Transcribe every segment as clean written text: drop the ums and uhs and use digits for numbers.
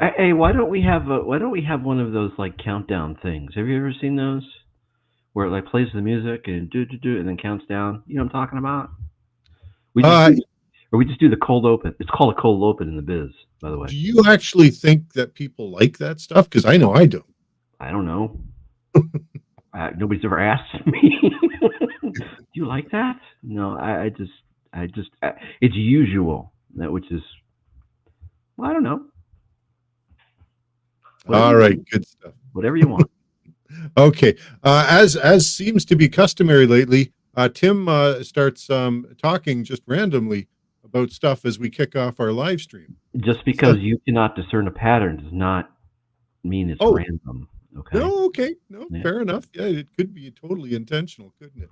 Hey, why don't we have one of those like countdown things? Have you ever seen those where it like plays the music and do do do and then counts down? You know what I'm talking about? We just Uh, do, or we just do the cold open. It's called a cold open in the biz, by the way. do you actually think that people like that stuff? Because I know I do. I don't know. Nobody's ever asked me. Do you like that? No, it's usual. That which is, well, I don't know. Whatever All you right, want. good stuff. Whatever you want. Okay, as seems to be customary lately, Tim starts talking just randomly about stuff as we kick off our live stream. Just So, because you cannot discern a pattern does not mean it's oh random. Okay. no, okay, no, Yeah. fair enough. Yeah, it could be totally intentional, couldn't it?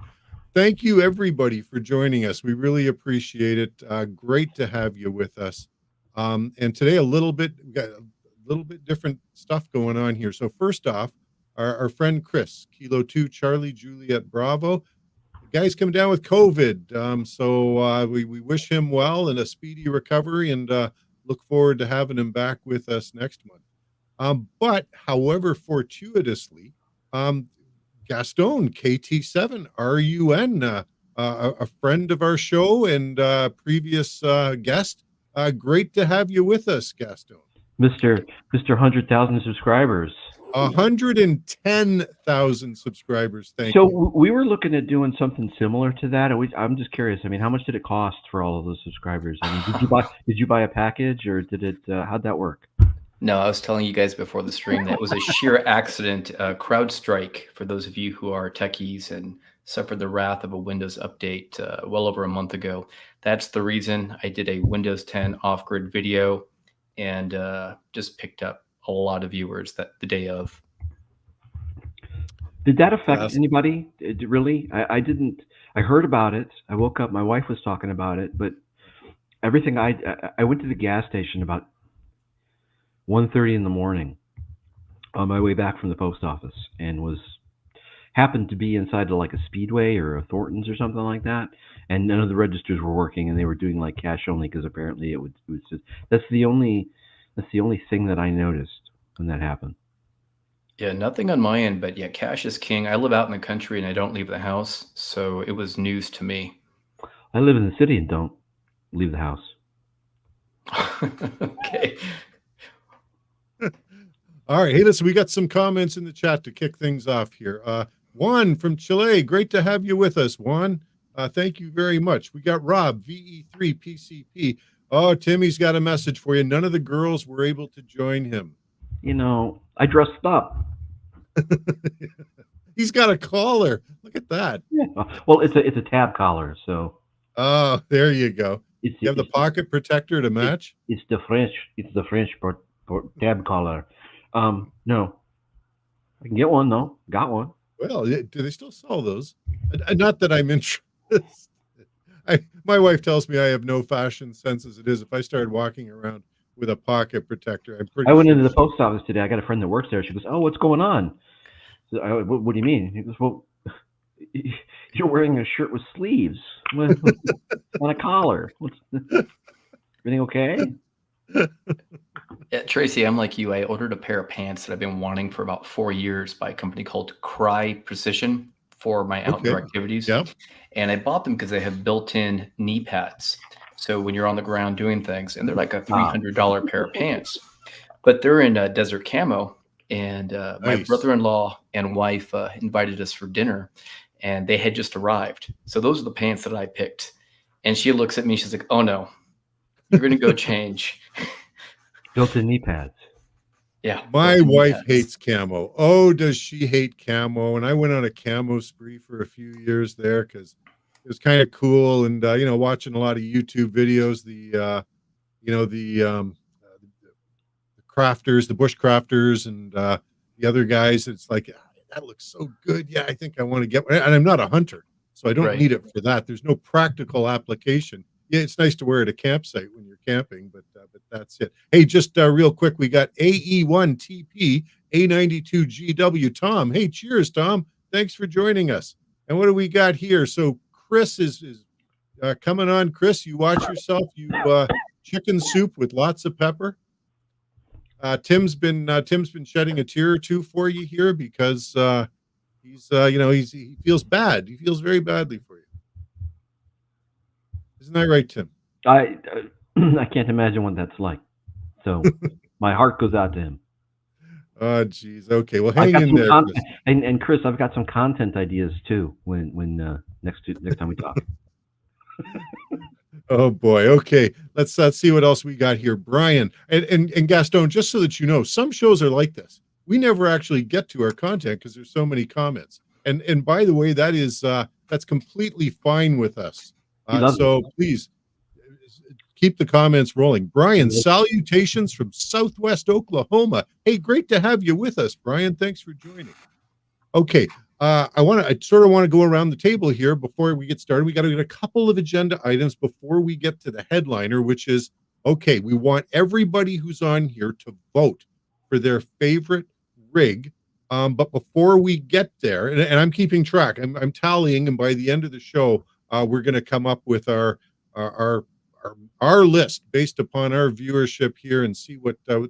Thank you, everybody, for joining us. We really appreciate it. Great to have you with us. And today, we got a little bit different stuff going on here. So, first off, our friend Chris, Kilo 2, Charlie, Juliet, Bravo. The guy's come down with COVID. We wish him well and a speedy recovery and look forward to having him back with us next month. But, however, fortuitously, um, Gaston, KT7, RUN, a friend of our show and previous guest. Great to have you with us, Gaston. Mr. 100,000 subscribers. 110,000 subscribers. Thank So you. we were looking at doing something similar to that. I'm just curious. I mean, how much did it cost for all of those subscribers? I mean, did you buy a package or did it how'd that work? No, I was telling you guys before the stream that it was a sheer accident, CrowdStrike, for those of you who are techies and suffered the wrath of a Windows update well over a month ago. That's the reason I did a Windows 10 off-grid video and just picked up a lot of viewers the day of. Did that affect Yes. anybody? Really? I didn't. I heard about it. I woke up. My wife was talking about it, but everything I went to the gas station about 1:30 in the morning on my way back from the post office and was happened to be inside of like a Speedway or a Thornton's or something like that, and none of the registers were working, and they were doing like cash only because apparently it was just that's the only thing that I noticed when that happened. Yeah, nothing on my end, but yeah, cash is king. I live out in the country and I don't leave the house, so it was news to me. I live in the city and don't leave the house. Okay. All right. Hey, listen, we got some comments in the chat to kick things off here. Juan from Chile, great to have you with us, Juan. Thank you very much. We got Rob, VE3 PCP. Oh, Timmy's got a message for you. None of the girls were able to join him. You know, I dressed up. He's got a collar. Look at that. Yeah. Well, it's a tab collar, so Oh, there you go. it's You have the it's pocket protector to match? it's the French for tab collar. No, I can get one though. Got one. Well, do they still sell those? Not that I'm interested. My wife tells me I have no fashion sense as it is. If I started walking around with a pocket protector, I'm I pretty went sure into the she. post office today. I got a friend that works there. She goes, "Oh, what's going on?" So what do you mean? He goes, "Well, you're wearing a shirt with sleeves on a collar. Everything okay?" Yeah, Tracy, I'm like you. I ordered a pair of pants that I've been wanting for about 4 years by a company called Cry Precision for my Okay. outdoor activities. Yeah. And I bought them because they have built-in knee pads. So when you're on the ground doing things, and they're like a Ah, $300 pair of pants, but they're in desert camo. And my Nice. brother-in-law and wife invited us for dinner, and they had just arrived. So those are the pants that I picked. And she looks at me, she's like, "Oh no, you're gonna go change." built-in knee pads. Yeah, My built-in knee wife pads. hates camo. Oh, does she hate camo? And I went on a camo spree for a few years there because it was kind of cool. And watching a lot of YouTube videos, you know, the crafters, the bush crafters, and the other guys. It's like that looks so good. Yeah, I think I want to get one. And I'm not a hunter, so I don't Right. need it for that. There's no practical application. Yeah, it's nice to wear at a campsite when you're camping, but that's it. Hey, just real quick, we got AE1TP A92GW. Tom, hey, cheers, Tom. Thanks for joining us. And what do we got here? So Chris is coming on. Chris, you watch yourself. You chicken soup with lots of pepper. Tim's been shedding a tear or two for you here because he feels bad. He feels very badly for you. Isn't that right, Tim? I I can't imagine what that's like. So my heart goes out to him. Oh, geez. Okay, well, I've hang got in some there, Chris. and Chris, I've got some content ideas too. When next time we talk. Oh boy. Okay, let's see what else we got here, Brian and Gaston. Just so that you know, some shows are like this. We never actually get to our content because there's so many comments. And by the way, that's completely fine with us. He loves So please keep the comments rolling. Brian, it. salutations from Southwest Oklahoma. Hey, great to have you with us, Brian. Thanks for joining. Okay, I sort of want to go around the table here before we get started. We got to get a couple of agenda items before we get to the headliner, which is okay. We want everybody who's on here to vote for their favorite rig. But before we get there, and I'm keeping track, I'm tallying, and by the end of the show, we're going to come up with our our list based upon our viewership here and see what the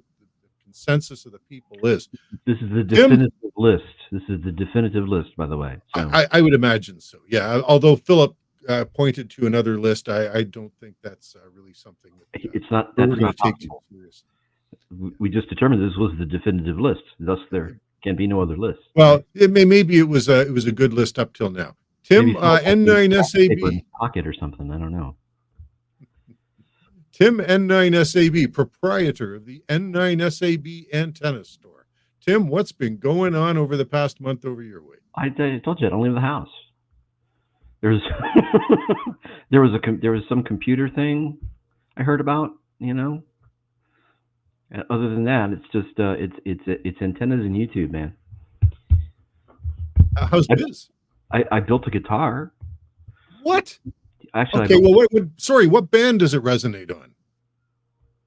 consensus of the people is. This is the definitive list. This is the definitive list, by the way. So. I would imagine so. Yeah. Although Philip pointed to another list, I don't think that's really something that it's not. We're That's going not to take too seriously. We just determined this was the definitive list. Thus, there can be no other list. Well, maybe it was a good list up till now. Tim, N9SAB pocket or something. I don't know. Tim, N9SAB, proprietor of the N9SAB antenna store. Tim, what's been going on over the past month over your way? I told you I don't leave the house. There's there was some computer thing I heard about. Other than that, it's just it's antennas and YouTube, man. How's this? I built a guitar. What? Actually, okay. Well, what band does it resonate on?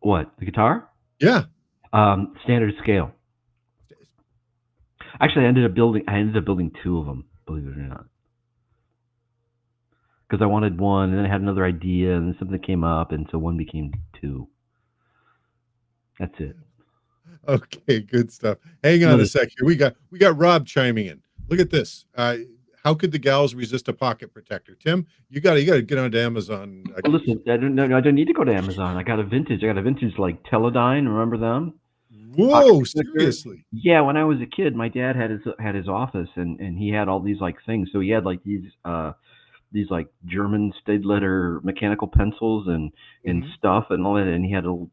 What, the guitar? Yeah. Standard scale. Actually, I ended up building two of them, believe it or not, because I wanted one, and then I had another idea, and then something came up, and so one became two. That's it. Okay, good stuff. Hang on a sec here. We got Rob chiming in. Look at this. How could the gals resist a pocket protector? Tim, you got to get onto Amazon. Listen, I don't need to go to Amazon. I got a vintage like Teledyne. Remember them? Whoa, seriously? Yeah, when I was a kid, my dad had his office, and he had all these like things. So he had like these like German Staedtler mechanical pencils and stuff and all that, and he had a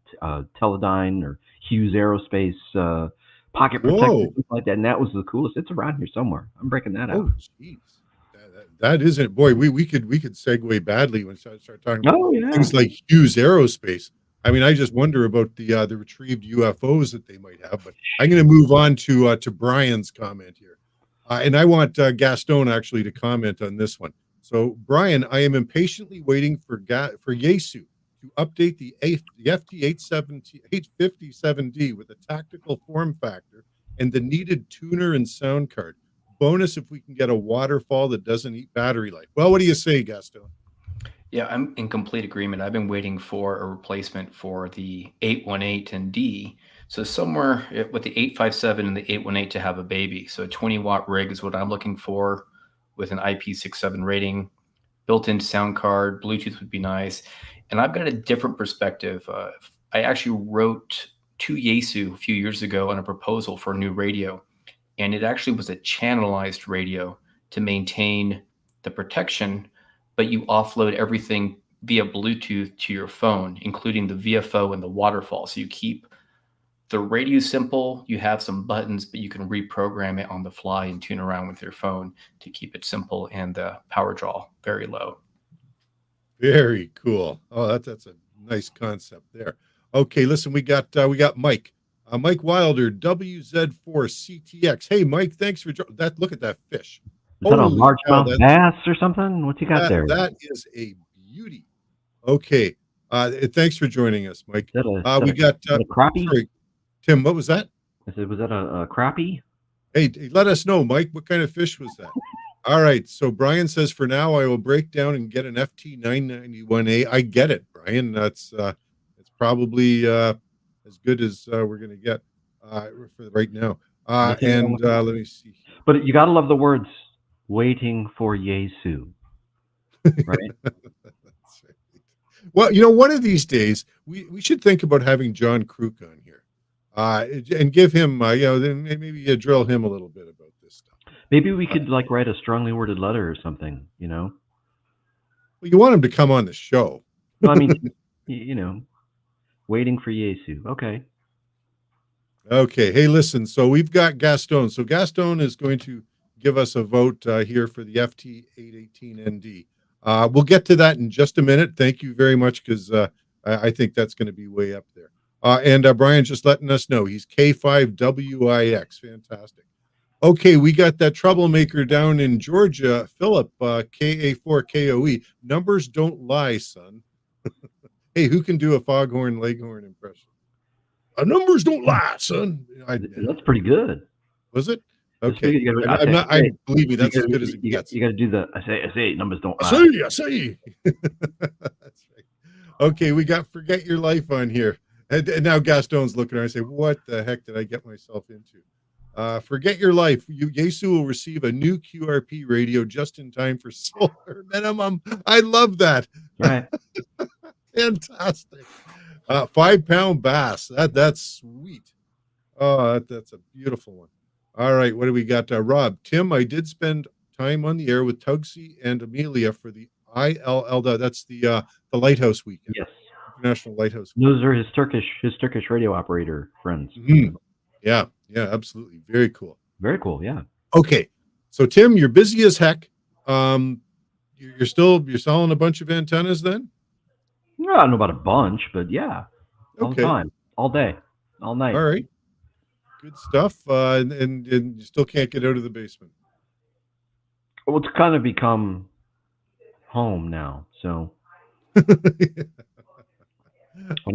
Teledyne or Hughes Aerospace pocket protector, like that, and that was the coolest. It's around here somewhere. I'm breaking that out. Oh, jeez, that isn't. Boy, we could segue badly when we start talking about things like Hughes Aerospace. I mean, I just wonder about the retrieved UFOs that they might have. But I'm going to move on to Brian's comment here, and I want Gaston actually to comment on this one. So, Brian, I am impatiently waiting for Yaesu to update the FT857D with a tactical form factor and the needed tuner and sound card. Bonus if we can get a waterfall that doesn't eat battery life. Well, what do you say, Gaston? Yeah, I'm in complete agreement. I've been waiting for a replacement for the 818 and D. So somewhere with the 857 and the 818 to have a baby. So a 20-watt rig is what I'm looking for with an IP67 rating, built-in sound card, Bluetooth would be nice. And I've got a different perspective. I actually wrote to Yaesu a few years ago on a proposal for a new radio. And it actually was a channelized radio to maintain the protection, but you offload everything via Bluetooth to your phone, including the VFO and the waterfall. So you keep the radio simple, you have some buttons, but you can reprogram it on the fly and tune around with your phone to keep it simple and the power draw very low. Very cool. Oh, that's a nice concept there. Okay, listen, we got Mike. Mike Wilder, WZ4CTX. Hey, Mike, thanks for that. Look at that fish. Is that a largemouth bass or something? What's he got there? That is a beauty. Okay. Thanks for joining us, Mike. We got a crappie. Sorry, Tim, what was that? I said, was that a crappie? Hey, let us know, Mike. What kind of fish was that? All right. So Brian says, for now, I will break down and get an FT991A. I get it, Brian. That's it's probably as good as we're going to get. for right now. Nothing wrong And with that. let me see here. But you got to love the words "waiting for Yesu," right? That's right. Well, one of these days we should think about having John Kruk on here, and give him, then maybe drill him a little bit about this stuff. Maybe we Uh, could like write a strongly worded letter or something, you know? well, you want him to come on the show. No, I mean, you know, waiting for Yesu. Okay. Okay. Hey, listen. So we've got Gaston. So Gaston is going to give us a vote here for the FT 818ND. We'll get to that in just a minute. Thank you very much, because I think that's going to be way up there. And Brian's just letting us know he's K5WIX. Fantastic. Okay, we got that troublemaker down in Georgia, Philip, KA4KOE. Numbers don't lie, son. Hey, who can do a foghorn leghorn impression? Numbers don't lie, son. That's pretty good. Was it? That's pretty Okay. good. You gotta, I'm not. I say, Believe me, you that's as gotta, good as it gets. you gotta do the I say, numbers don't I lie. see. I see. That's right. Okay, we got Forget Your Life on here. And now Gaston's looking at her and say, what the heck did I get myself into? Forget Your Life. Yesu will receive a new QRP radio just in time for solar minimum. I love that. Right. Fantastic. 5-pound bass. That's sweet. Oh, that's a beautiful one. All right, what do we got? Rob, Tim, I did spend time on the air with Tugsy and Amelia for the ILL. That's the Lighthouse Weekend. Yes. International Lighthouse Weekend. Those are his Turkish radio operator friends. Mm-hmm. Yeah, absolutely. Very cool. Very cool. Yeah. Okay, so Tim, you're busy as heck. You're selling a bunch of antennas then? Well, I don't know about a bunch, but yeah, all the time, all day, all night. All right, good stuff. And you still can't get out of the basement. Well, it's kind of become home now. So when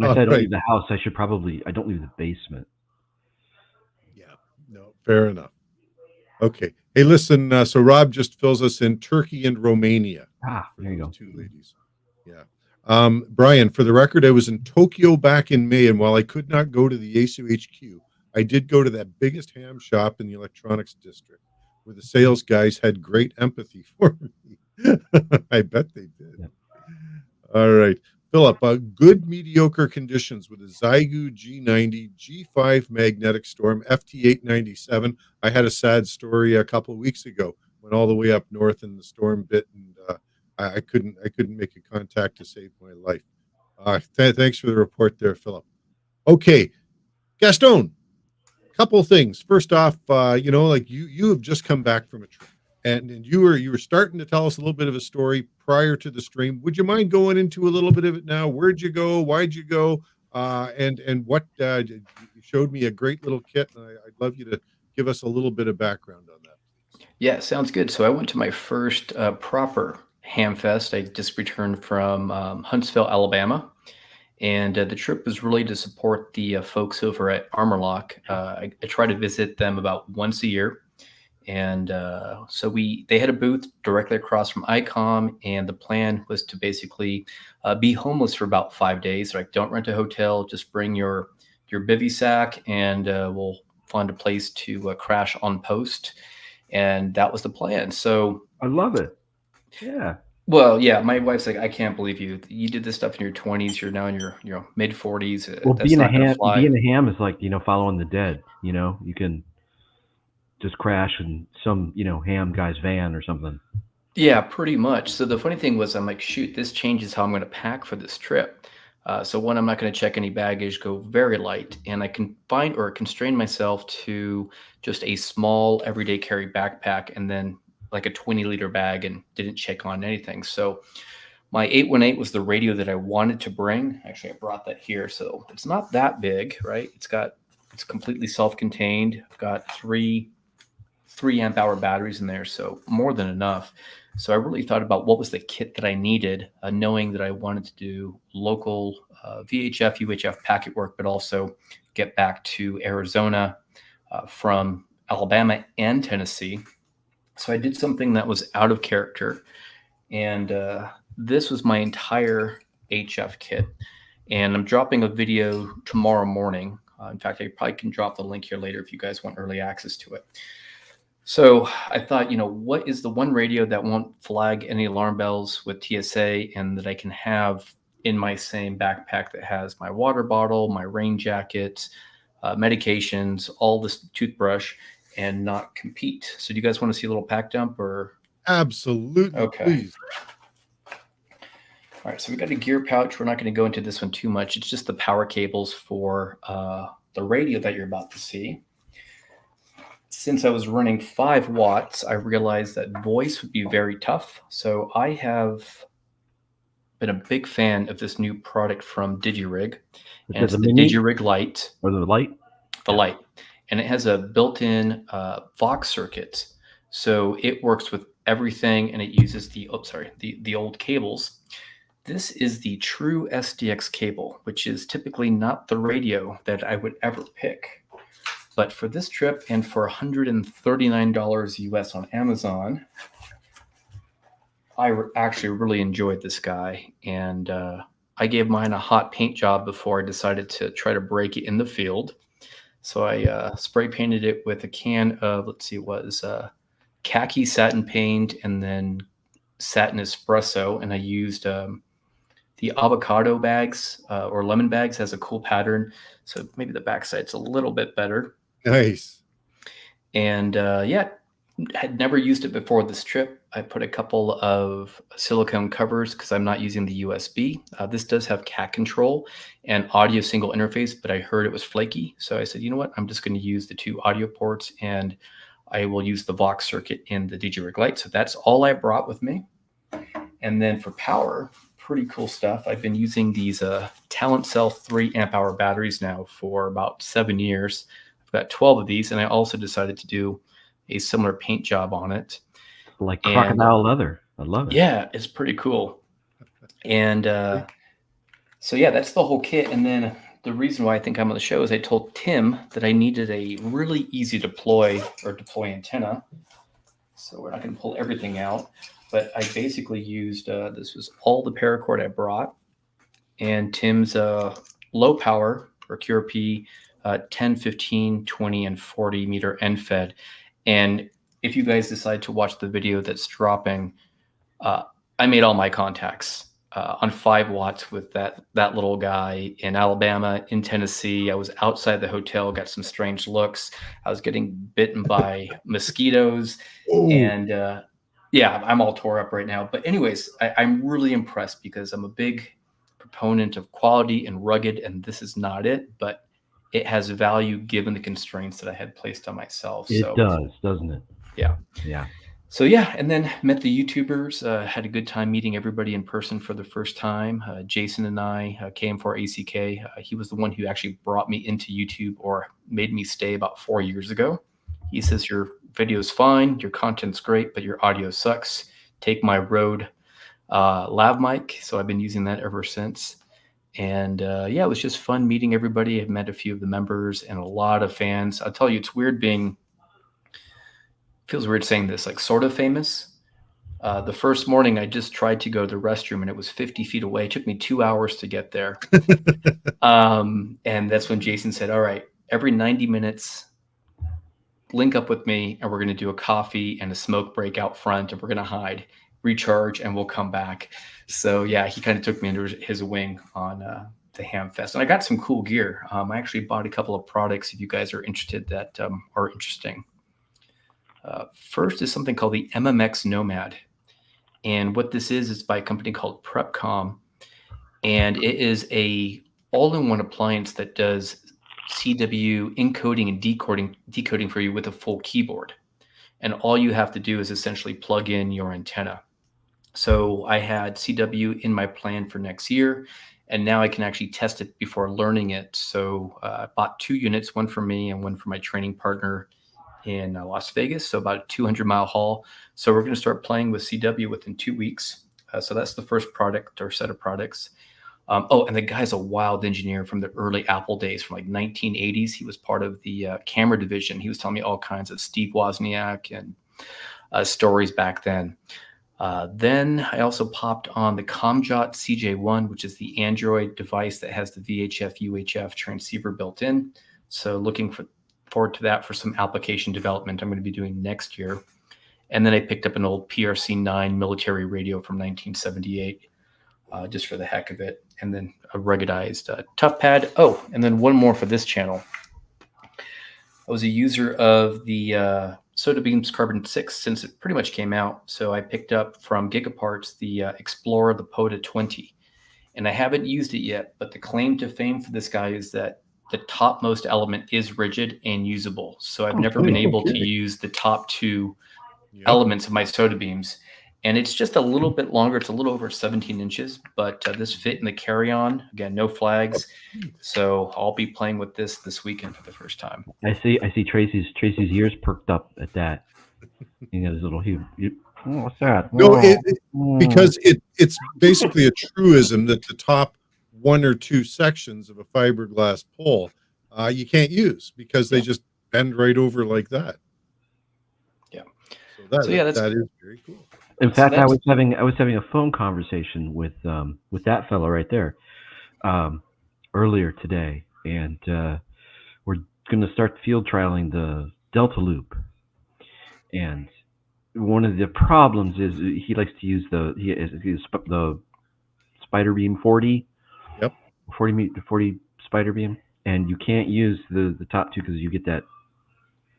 I say I don't leave the house, I don't leave the basement. Yeah, no, fair enough. Okay. Hey, listen, so Rob just fills us in Turkey and Romania. There you go. Two ladies. Yeah. Brian, for the record, I was in Tokyo back in May, and while I could not go to the Yaesu HQ, I did go to that biggest ham shop in the electronics district, where the sales guys had great empathy for me. I bet they did. Yeah. All right. Philip, good mediocre conditions with a Zygu G90, G5 magnetic storm, FT897. I had a sad story a couple of weeks ago, went all the way up north and the storm bit, and I couldn't make a contact to save my life. Thanks for the report there, Philip. Okay, Gaston, couple of things. First off, you have just come back from a trip, and you were starting to tell us a little bit of a story prior to the stream. Would you mind going into a little bit of it now? Where'd you go? Why'd you go? And what you showed me a great little kit, and I'd love you to give us a little bit of background on that, please. Yeah, sounds good. So I went to my first proper Hamfest. I just returned from Huntsville, Alabama. And the trip was really to support the folks over at Armorlock. I try to visit them about once a year. And so they had a booth directly across from ICOM, and the plan was to basically be homeless for about 5 days. Like, don't rent a hotel, just bring your bivy sack, and we'll find a place to crash on post. And that was the plan. So I love it. Yeah. Well, yeah, my wife's like, I can't believe you did this stuff in your 20s. You're now in your mid 40s. Well, being a ham is like, following the dead. You can just crash in some, ham guy's van or something. Yeah, pretty much. So the funny thing was, I'm like, shoot, this changes how I'm going to pack for this trip. So one, I'm not going to check any baggage, go very light, and I can constrain myself to just a small everyday carry backpack, and then like a 20-liter bag, and didn't check on anything. So my 818 was the radio that I wanted to bring. Actually, I brought that here. So it's not that big, right? It's completely self-contained. I've got three amp hour batteries in there, so more than enough. So I really thought about what was the kit that I needed, knowing that I wanted to do local VHF, UHF packet work, but also get back to Arizona from Alabama and Tennessee. So I did something that was out of character, and this was my entire HF kit. And I'm dropping a video tomorrow morning In fact, I probably can drop the link here later if you guys want early access to it. So I thought, what is the one radio that won't flag any alarm bells with TSA and that I can have in my same backpack that has my water bottle, my rain jacket, medications, all this toothbrush, and not compete. So do you guys want to see a little pack dump or? Absolutely. Okay. Please. All right, so we got a gear pouch. We're not going to go into this one too much. It's just the power cables for the radio that you're about to see. Since I was running 5 watts, I realized that voice would be very tough. So I have been a big fan of this new product from DigiRig. And it's the DigiRig Lite. Or the Lite? The Lite. And it has a built-in Vox circuit. So it works with everything, and it uses the old cables. This is the true SDX cable, which is typically not the radio that I would ever pick. But for this trip and for $139 US on Amazon, I actually really enjoyed this guy. And I gave mine a hot paint job before I decided to try to break it in the field. So I spray painted it with a can of, khaki satin paint and then satin espresso. And I used the avocado bags or lemon bags, has a cool pattern. So maybe the backside's a little bit better. Nice. And had never used it before this trip. I put a couple of silicone covers because I'm not using the USB. This does have cat control and audio single interface, but I heard it was flaky. So I said, you know what? I'm just going to use the 2 audio ports, and I will use the Vox circuit in the DigiRig Lite. So that's all I brought with me. And then for power, pretty cool stuff. I've been using these Talent Cell 3 amp hour batteries now for about 7 years. I've got 12 of these, and I also decided to do a similar paint job on it. Like crocodile leather. I love it. Yeah, it's pretty cool. And so, yeah, that's the whole kit. And then the reason why I think I'm on the show is I told Tim that I needed a really easy deploy antenna. So we're not going to pull everything out. But I basically used, this was all the paracord I brought, and Tim's low power or QRP 10, 15, 20, and 40 meter end fed. And if you guys decide to watch the video that's dropping, I made all my contacts on 5 watts with that little guy in Alabama, in Tennessee. I was outside the hotel, got some strange looks. I was getting bitten by mosquitoes. Ooh. And yeah, I'm all tore up right now. But anyways, I'm really impressed because I'm a big proponent of quality and rugged, and this is not it, but it has value given the constraints that I had placed on myself. It does, doesn't it? Yeah. Yeah. So yeah, and then met the YouTubers, had a good time meeting everybody in person for the first time. Jason and I came for ACK. He was the one who actually brought me into YouTube or made me stay about 4 years ago. He says, your video's fine, your content's great, but your audio sucks. Take my Rode lav mic. So I've been using that ever since. And yeah, it was just fun meeting everybody. I've met a few of the members and a lot of fans. I'll tell you, it's weird feels weird saying this, like sort of famous. The first morning I just tried to go to the restroom and it was 50 feet away. It took me 2 hours to get there. And that's when Jason said, all right, every 90 minutes, link up with me and we're going to do a coffee and a smoke break out front and we're going to hide, recharge, and we'll come back. So yeah, he kind of took me under his wing on the Hamfest. And I got some cool gear. I actually bought a couple of products if you guys are interested that are interesting. First is something called the MMX Nomad. And what this is by a company called PrepCom. And it is a all-in-one appliance that does CW encoding and decoding for you with a full keyboard. And all you have to do is essentially plug in your antenna. So I had CW in my plan for next year, and now I can actually test it before learning it. So I bought 2 units, one for me and one for my training partner in Las Vegas, so about a 200-mile haul. So we're going to start playing with CW within 2 weeks. So that's the first product or set of products. And the guy's a wild engineer from the early Apple days, from like 1980s. He was part of the camera division. He was telling me all kinds of Steve Wozniak and stories back then. Then I also popped on the Comjot CJ1, which is the Android device that has the VHF UHF transceiver built in. So looking forward to that for some application development I'm going to be doing next year. And then I picked up an old PRC-9 military radio from 1978, just for the heck of it. And then a ruggedized tough pad. Oh, and then one more for this channel. I was a user of the Soda Beams Carbon 6 since it pretty much came out. So I picked up from Gigaparts the Explorer, the POTA 20. And I haven't used it yet, but the claim to fame for this guy is that the topmost element is rigid and usable. So I've never been able to use the top two elements of my Soda Beams. And it's just a little bit longer. It's a little over 17 inches, but this fit in the carry-on. Again, no flags. So I'll be playing with this weekend for the first time. I see Tracy's ears perked up at that. You got his little what's that? No, because it's basically a truism that the top one or two sections of a fiberglass pole you can't use because they just bend right over like that. Yeah. So that is very cool. In fact, I was having a phone conversation with that fellow right there earlier today, and we're going to start field trialing the Delta Loop. And one of the problems is he likes to use the Spider Beam 40. Yep. 40 Spider Beam, and you can't use the top two because you get that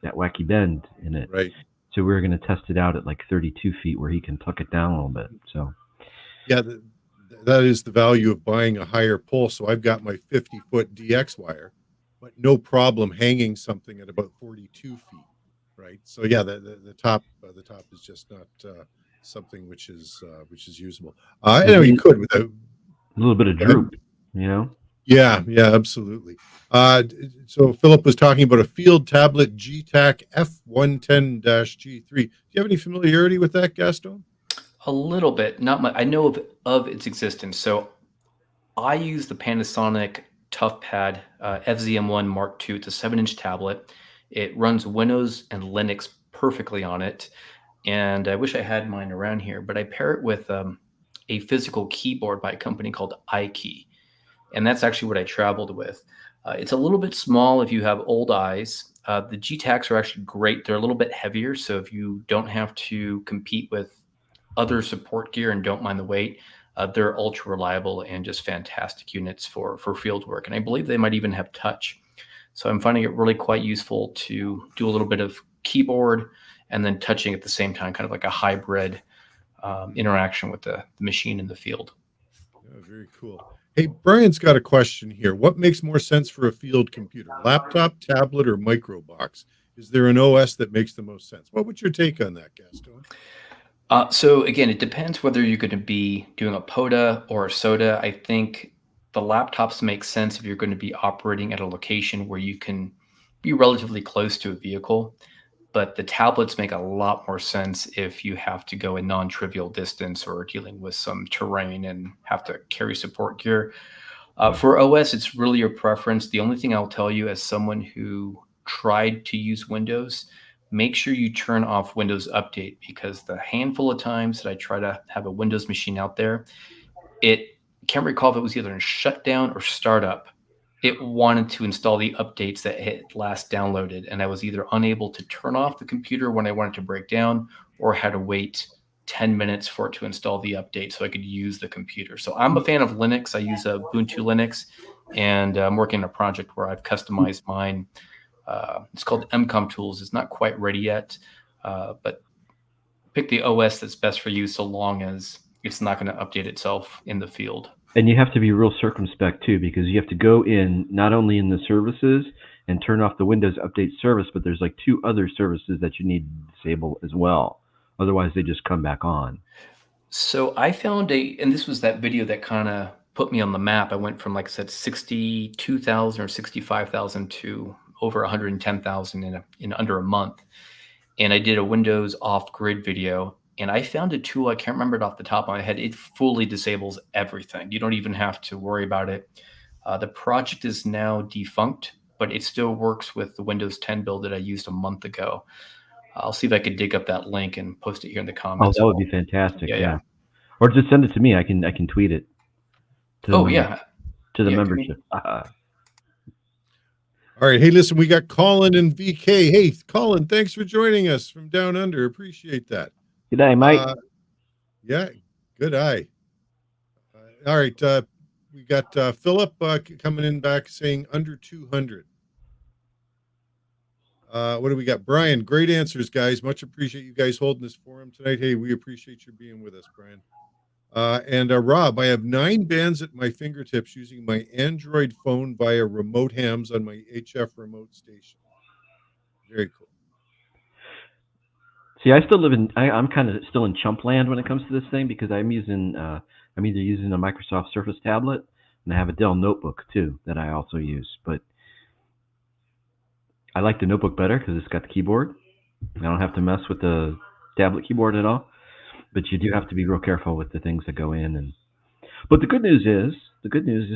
wacky bend in it. Right. So we're going to test it out at like 32 feet where he can tuck it down a little bit. So, yeah, that is the value of buying a higher pole. So I've got my 50-foot DX wire, but no problem hanging something at about 42 feet, right? So yeah, the top is just not something which is usable. I know you could with a little bit of droop, you know. Yeah, absolutely. So Philip was talking about a field tablet GTAC F110-G3. Do you have any familiarity with that, Gaston? A little bit, not much. I know of its existence. So I use the Panasonic ToughPad FZM1 Mark II. It's a 7-inch tablet. It runs Windows and Linux perfectly on it. And I wish I had mine around here, but I pair it with a physical keyboard by a company called iKey. And that's actually what I traveled with. It's a little bit small if you have old eyes. The GTACs are actually great. They're a little bit heavier, so if you don't have to compete with other support gear and don't mind the weight, they're ultra reliable and just fantastic units for field work. And I believe they might even have touch. So I'm finding it really quite useful to do a little bit of keyboard and then touching at the same time, kind of like a hybrid interaction with the machine in the field. Yeah, very cool. Hey, Brian's got a question here. What makes more sense for a field computer? Laptop, tablet, or microbox? Is there an OS that makes the most sense? What would your take on that, Gaston? So again, it depends whether you're going to be doing a POTA or a SOTA. I think the laptops make sense if you're going to be operating at a location where you can be relatively close to a vehicle. But the tablets make a lot more sense if you have to go a non-trivial distance or dealing with some terrain and have to carry support gear. For OS, it's really your preference. The only thing I'll tell you as someone who tried to use Windows, make sure you turn off Windows Update, because the handful of times that I try to have a Windows machine out there, it can't recall if it was either in shutdown or startup. It wanted to install the updates that it last downloaded, and I was either unable to turn off the computer when I wanted to break down or had to wait 10 minutes for it to install the update so I could use the computer. So I'm a fan of Linux. I use Ubuntu Linux, and I'm working on a project where I've customized mine. It's called MCOM Tools. It's not quite ready yet, but pick the OS that's best for you so long as it's not going to update itself in the field. And you have to be real circumspect too, because you have to go in not only in the services and turn off the Windows Update service, but there's like 2 other services that you need to disable as well. Otherwise, they just come back on. So I found and this was that video that kind of put me on the map. I went from, like I said, 62,000 or 65,000 to over 110,000 in under a month. And I did a Windows off-grid video. And I found a tool, I can't remember it off the top of my head. It fully disables everything. You don't even have to worry about it. The project is now defunct, but it still works with the Windows 10 build that I used a month ago. I'll see if I could dig up that link and post it here in the comments. Oh, that would be fantastic. Yeah. Or just send it to me. I can tweet it. To the membership. All right. Hey, listen, we got Colin and VK. Hey, Colin, thanks for joining us from down under. Appreciate that. Good day, mate. Yeah, good eye. All right. We got Philip coming in back saying under 200. What do we got? Brian, great answers, guys. Much appreciate you guys holding this forum tonight. Hey, we appreciate you being with us, Brian. And Rob, I have 9 bands at my fingertips using my Android phone via remote hams on my HF remote station. Very cool. See, I still live in. I'm kind of still in chump land when it comes to this thing because I'm using. I'm either using a Microsoft Surface tablet and I have a Dell notebook too that I also use. But I like the notebook better because it's got the keyboard. I don't have to mess with the tablet keyboard at all. But you do have to be real careful with the things that go in. And but the good news is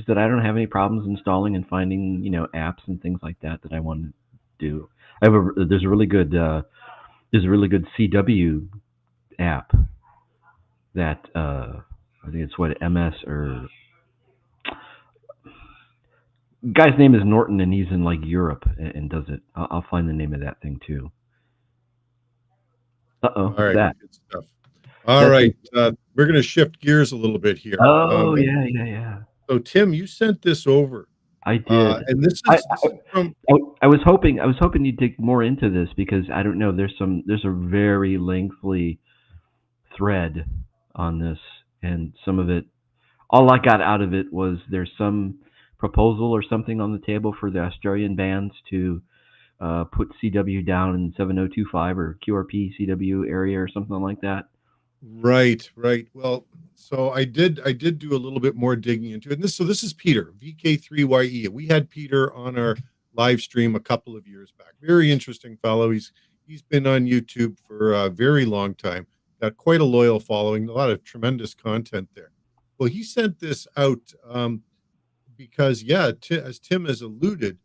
that I don't have any problems installing and finding apps and things like that that I want to do. I have a there's a really good CW app that I think it's what MS or guy's name is Norton and he's in like Europe and does it. I'll find the name of that thing too. All What's right, that? good stuff. All That's right, we're going to shift gears a little bit here. Oh yeah. So Tim, you sent this over, I did. and this I, is from. I was hoping you'd dig more into this because I don't know. There's a very lengthy thread on this, and some of it. All I got out of it was there's some proposal or something on the table for the Australian bands to put CW down in 7025 or QRP CW area or something like that. Right, right. Well, so I did do a little bit more digging into it. And this is Peter, VK3YE. We had Peter on our live stream a couple of years back. Very interesting fellow. He's been on YouTube for a very long time. Got quite a loyal following, a lot of tremendous content there. Well, he sent this out because yeah, as Tim has alluded,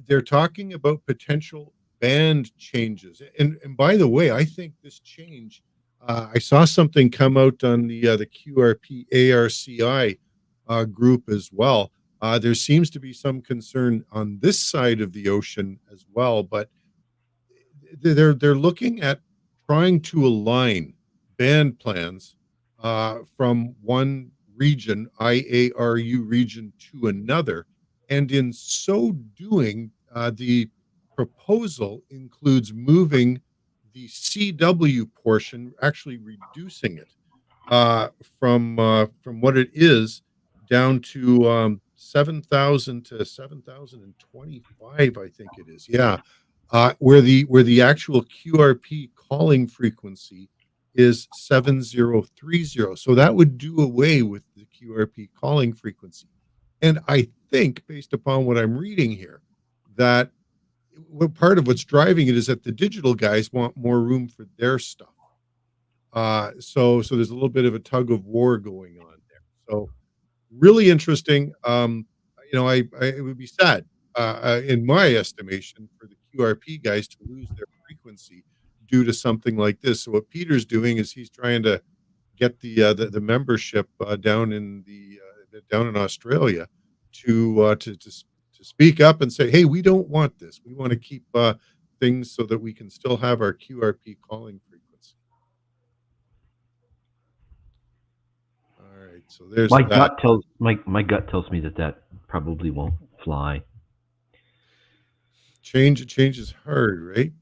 they're talking about potential band changes. And by the way, I think this change. I saw something come out on the QRP ARCI group as well. There seems to be some concern on this side of the ocean as well, but they're looking at trying to align band plans from one region, IARU region, to another, and in so doing, the proposal includes moving the CW portion, actually reducing it uh, from what it is down to 7,000 to 7,025, I think it is. Yeah, where the actual QRP calling frequency is 7030. So that would do away with the QRP calling frequency. And I think, based upon what I'm reading here, that what part of what's driving it is that the digital guys want more room for their stuff. So there's a little bit of a tug of war going on there. So really interesting. I it would be sad, in my estimation, for the QRP guys to lose their frequency due to something like this. So what Peter's doing is he's trying to get the membership down in Australia to speak up and say, hey, we don't want this. We want to keep things so that we can still have our QRP calling frequency. All right, so there's My that. gut tells me that probably won't fly. Change is hard, right?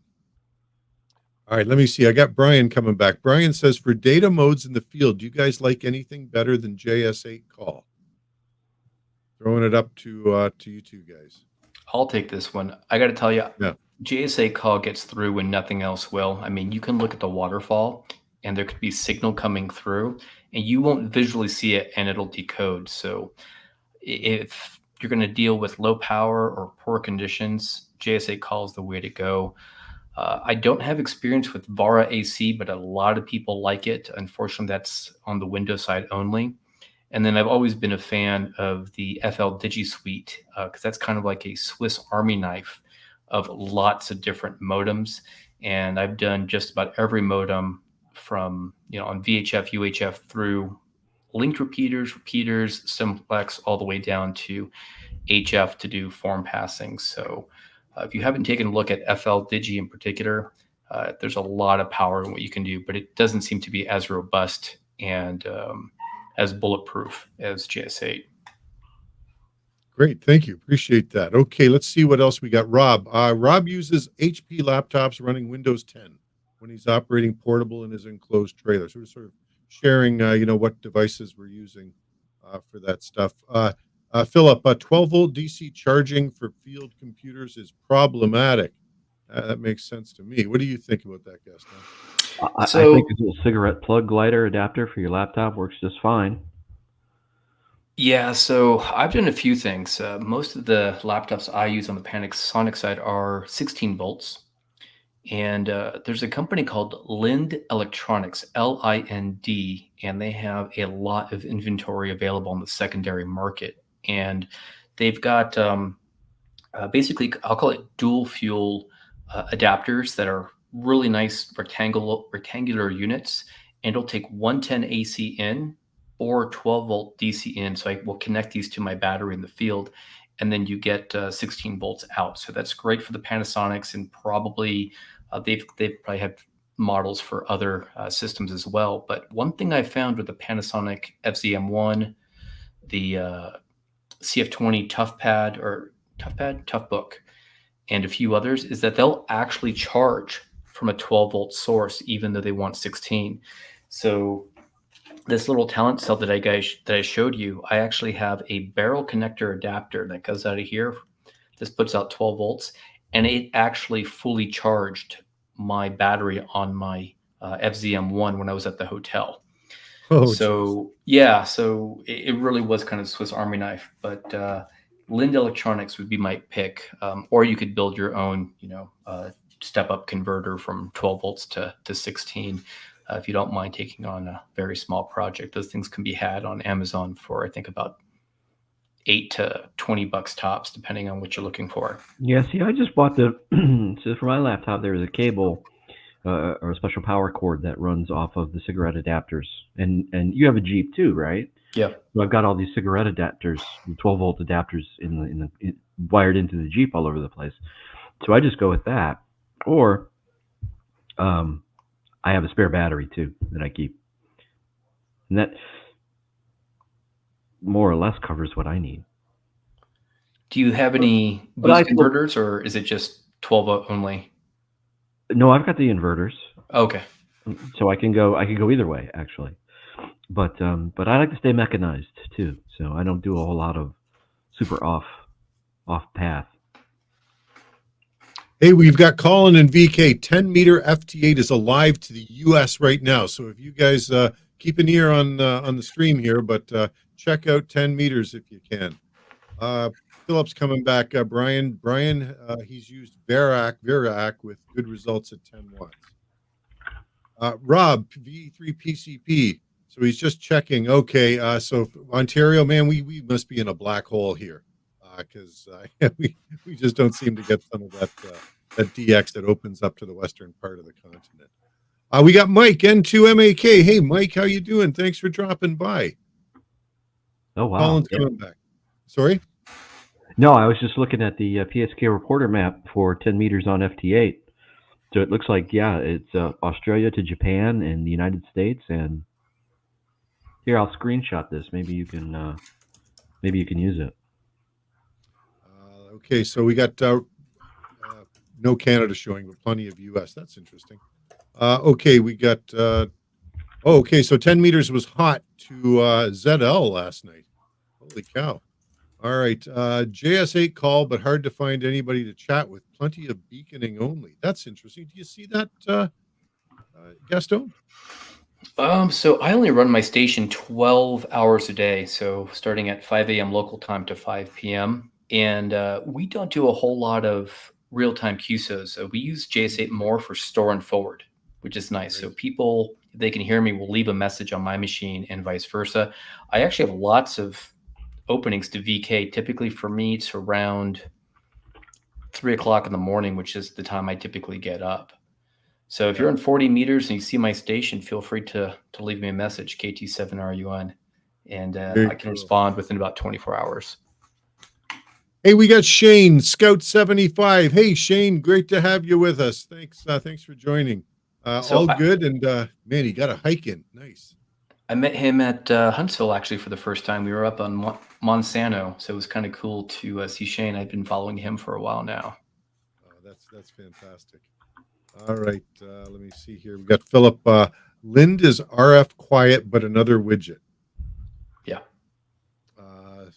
All right, let me see. I got Brian coming back. Brian says, for data modes in the field, do you guys like anything better than JS8 call? Throwing it up to you two guys. I'll take this one. I got to tell you, Yeah. JSA call gets through when nothing else will. I mean, you can look at the waterfall and there could be signal coming through and you won't visually see it and it'll decode. So if you're going to deal with low power or poor conditions, JSA call is the way to go. I don't have experience with VARA AC, but a lot of people like it. Unfortunately, that's on the Windows side only. And then I've always been a fan of the FL DigiSuite because that's kind of like a Swiss Army knife of lots of different modems. And I've done just about every modem from, on VHF, UHF through linked repeaters, simplex, all the way down to HF to do form passing. So if you haven't taken a look at FL Digi in particular, there's a lot of power in what you can do, but it doesn't seem to be as robust and as bulletproof as GS8. Great, thank you. Appreciate that. Okay, let's see what else we got. Rob. Rob uses HP laptops running Windows 10 when he's operating portable in his enclosed trailer. So we're sort of sharing, what devices we're using for that stuff. Philip, 12-volt DC charging for field computers is problematic. That makes sense to me. What do you think about that, Gaston? I think a little cigarette plug lighter adapter for your laptop works just fine. Yeah, so I've done a few things. Most of the laptops I use on the Panasonic side are 16 volts. And there's a company called Lind Electronics, Lind, and they have a lot of inventory available on the secondary market. And they've got basically, I'll call it dual fuel adapters that are really nice rectangular units. And it'll take 110 AC in or 12 volt DC in. So I will connect these to my battery in the field. And then you get 16 volts out. So that's great for the Panasonics, and probably they've probably had models for other systems as well. But one thing I found with the Panasonic FZM1, the CF20 Toughbook, and a few others, is that they'll actually charge from a 12 volt source, even though they want 16. So this little talent cell that I showed you, I actually have a barrel connector adapter that goes out of here. This puts out 12 volts, and it actually fully charged my battery on my FZM1 when I was at the hotel. Oh, so geez. Yeah, so it really was kind of Swiss Army knife. But Lind Electronics would be my pick, or you could build your own, step-up converter from 12 volts to 16. If you don't mind taking on a very small project. Those things can be had on Amazon for, I think, about $8 to $20 tops, depending on what you're looking for. Yeah, see, I just bought so for my laptop, there's a cable or a special power cord that runs off of the cigarette adapters. And you have a Jeep too, right? Yeah. So I've got all these cigarette adapters, 12 volt adapters wired into the Jeep all over the place. So I just go with that. Or I have a spare battery too that I keep, and that more or less covers what I need. Do you have any boost converters, or is it just 12 volt only? No, I've got the inverters. Okay. So I can go either way, actually. But I like to stay mechanized too, so I don't do a whole lot of super off path. Hey, we've got Colin and VK. 10-meter FT8 is alive to the U.S. right now. So if you guys keep an ear on the stream here, but check out 10 meters if you can. Philip's coming back. Brian, he's used Verac with good results at 10 watts. Rob, V3 PCP. So he's just checking. Okay, so Ontario, man, we must be in a black hole here. Because we just don't seem to get some of that DX that opens up to the western part of the continent. We got Mike, N2MAK. Hey, Mike, how you doing? Thanks for dropping by. Oh, wow. Colin's coming back. Sorry? No, I was just looking at the PSK reporter map for 10 meters on FT8. So it looks like, it's Australia to Japan and the United States. And here, I'll screenshot this. Maybe you can use it. Okay, so we got no Canada showing, but plenty of U.S. That's interesting. Okay, we got. Okay, so 10 meters was hot to ZL last night. Holy cow! All right, JS8 call, but hard to find anybody to chat with. Plenty of beaconing only. That's interesting. Do you see that, Gaston? So I only run my station 12 hours a day. So starting at 5 a.m. local time to 5 p.m. And we don't do a whole lot of real-time QSOs. We use JS8 more for store and forward, which is nice. So people, if they can hear me, will leave a message on my machine and vice versa. I actually have lots of openings to VK. Typically for me, it's around 3 o'clock in the morning, which is the time I typically get up. So if you're in 40 meters and you see my station, feel free to leave me a message, KT7RUN, and I can respond within about 24 hours. Hey, we got Shane, Scout 75. Hey, Shane, great to have you with us. Thanks for joining. So All I, good, and man, you got a hike in. Nice. I met him at Huntsville actually for the first time. We were up on Monsanto, so it was kind of cool to see Shane. I've been following him for a while now. That's fantastic. All right, let me see here. We got Philip. Lind is RF quiet, but another widget. Yeah. All right,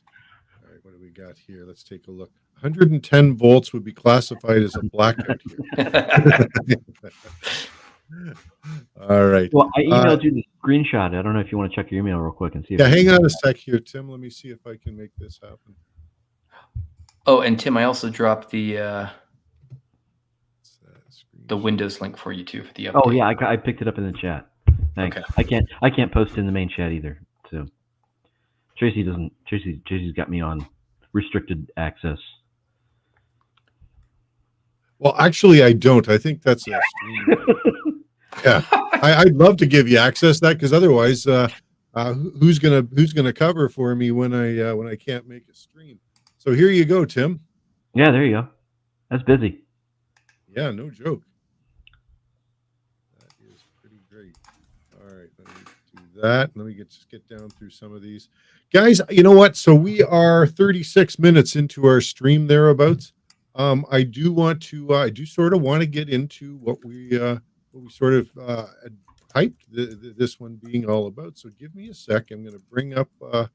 what do we got here? Let's take a look. 110 volts would be classified as a blackout here. All right. Well, I emailed you the screenshot. I don't know if you want to check your email real quick and see. Yeah, hang on a sec here, Tim. Let me see if I can make this happen. Oh, and Tim, I also dropped the Windows link for you too for the update. Oh yeah, I picked it up in the chat. Thanks. Okay. I can't post in the main chat either. So Tracy's got me on restricted access. Well, actually, I don't. I think that's a stream. Yeah, I'd love to give you access to that, because otherwise, who's gonna cover for me when I can't make a stream? So here you go, Tim. Yeah, there you go. That's busy. Yeah, no joke. That is pretty great. All right, let me do that. Let me just get down through some of these. Guys, you know what? So we are 36 minutes into our stream thereabouts. I do sort of want to get into what we sort of hyped this one being all about. So give me a sec. I'm going to bring up a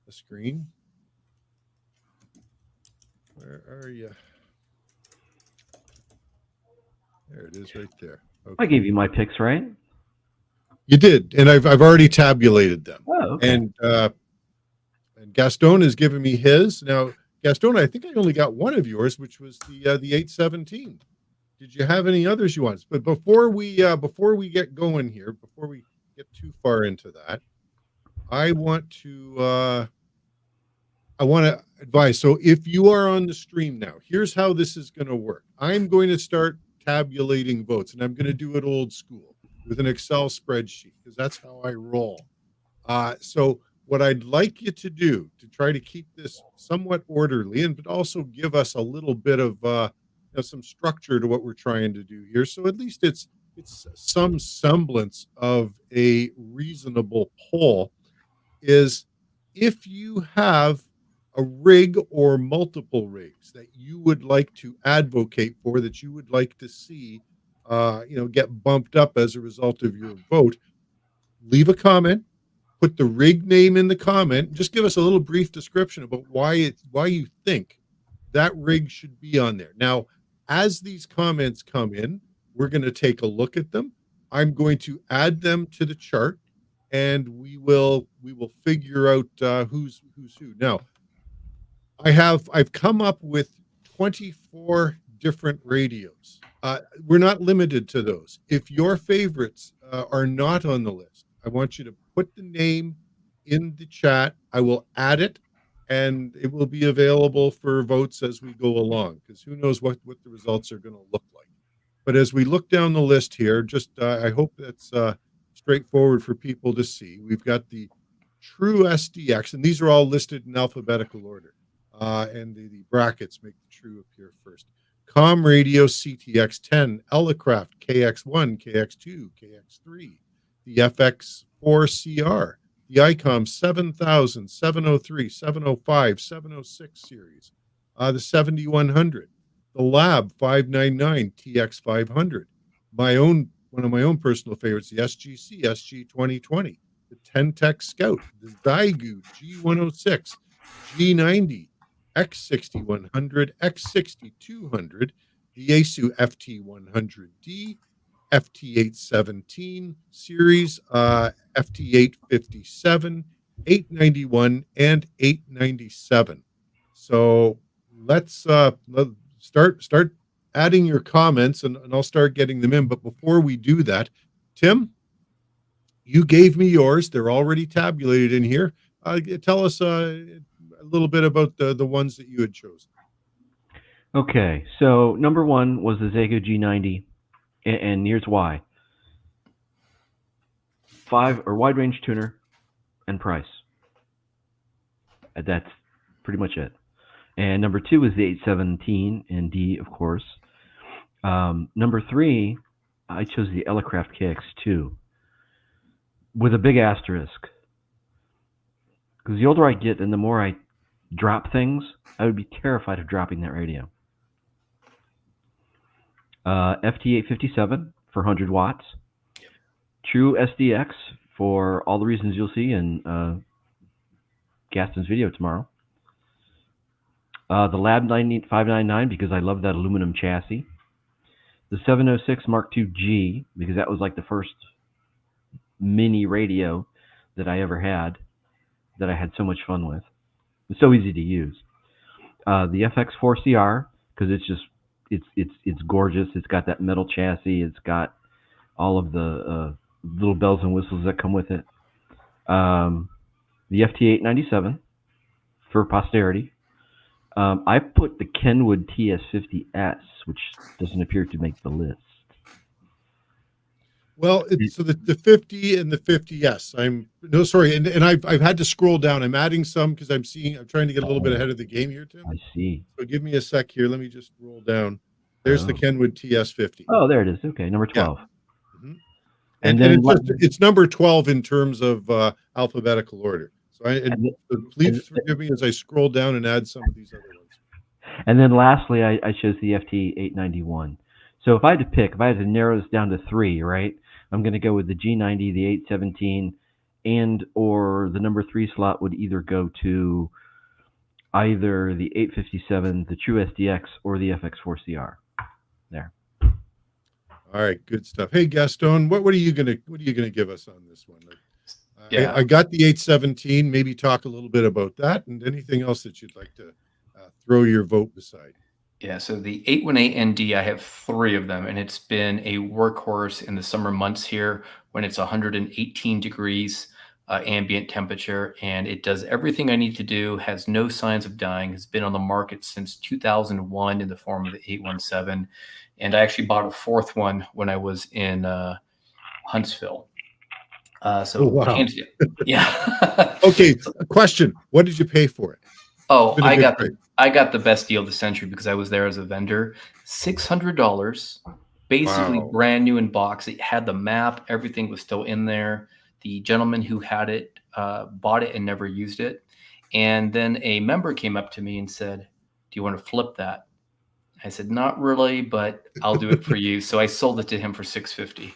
screen. Where are you? There it is, right there. Okay. I gave you my picks, right? You did, and I've already tabulated them. Oh, okay. And Gaston has given me his. Now, Gaston, I think I only got one of yours, which was the 817. Did you have any others you want? But before we get going here, before we get too far into that, I want to advise. So if you are on the stream now, here's how this is going to work. I'm going to start tabulating votes, and I'm going to do it old school with an Excel spreadsheet, because that's how I roll. So what I'd like you to do to try to keep this somewhat orderly, but also give us a little bit of some structure to what we're trying to do here, so at least it's some semblance of a reasonable poll, is if you have a rig or multiple rigs that you would like to advocate for, that you would like to see get bumped up as a result of your vote, leave a comment, put the rig name in the comment, just give us a little brief description about why you think that rig should be on there. Now, as these comments come in, we're going to take a look at them. I'm going to add them to the chart, and we will figure out who's who. Now, I've come up with 24 different radios. We're not limited to those. If your favorites are not on the list, I want you to put the name in the chat. I will add it, and it will be available for votes as we go along, because who knows what the results are going to look like. But as we look down the list here, just I hope that's straightforward for people to see. We've got the True SDX, and these are all listed in alphabetical order. And the brackets make the True appear first. Com Radio CTX10, Elecraft KX1, KX2, KX3, the FX4CR, the ICOM 7000, 703, 705, 706 series, the 7100, the Lab 599 TX500, one of my own personal favorites, the SGC SG2020, the Ten-Tech Scout, the Zygu G106, G90, X6100, X6200, the Yaesu FT100D, FT817 series, FT857, 891, and 897. So let's start adding your comments, and I'll start getting them in. But before we do that, Tim, you gave me yours. They're already tabulated in here. Tell us a little bit about the ones that you had chosen. Okay, so number one was the Zygu G90, and here's why. Wide range tuner and price. That's pretty much it. And number 2 is the 817 in D, of course. Number 3, I chose the Elecraft KX2 with a big asterisk. Because the older I get and the more I drop things, I would be terrified of dropping that radio. FT857 for 100 watts. True SDX for all the reasons you'll see in Gaston's video tomorrow. The Lab 599 because I love that aluminum chassis. The 706 Mark II G because that was like the first mini radio that I ever had that I had so much fun with. It's so easy to use. The FX4CR because it's gorgeous. It's got that metal chassis. It's got all of the little bells and whistles that come with it. The FT897 for posterity. I put the Kenwood TS50S, which doesn't appear to make the list. Well, so the 50 and the 50S. And I've had to scroll down. I'm adding some because I'm trying to get a little bit ahead of the game here, Tim. I see. So give me a sec here. Let me just roll down. There's the Kenwood TS50. Oh, there it is. Okay, number 12. Yeah. Mm-hmm. And then it's number 12 in terms of alphabetical order. So please forgive me as I scroll down and add some of these other ones. And then lastly, I chose the FT891. So if I had to narrow this down to 3, right? I'm going to go with the G90, the 817, and or the number 3 slot would either go to either the 857, the True SDX, or the FX4CR. There. All right, good stuff. Hey, Gaston, what are you gonna give us on this one? I got the 817. Maybe talk a little bit about that, and anything else that you'd like to throw your vote beside. Yeah, so the 818 ND, I have 3 of them, and it's been a workhorse in the summer months here when it's 118 degrees ambient temperature, and it does everything I need to do, has no signs of dying, has been on the market since 2001 in the form of the 817, and I actually bought a 4th one when I was in Huntsville. Oh, wow. Yeah. Okay, a question. What did you pay for it? Oh, I got the best deal of the century because I was there as a vendor. $600, basically brand new in box. It had the map. Everything was still in there. The gentleman who had it bought it and never used it. And then a member came up to me and said, "Do you want to flip that?" I said, "Not really, but I'll do it for you." So I sold it to him for $650.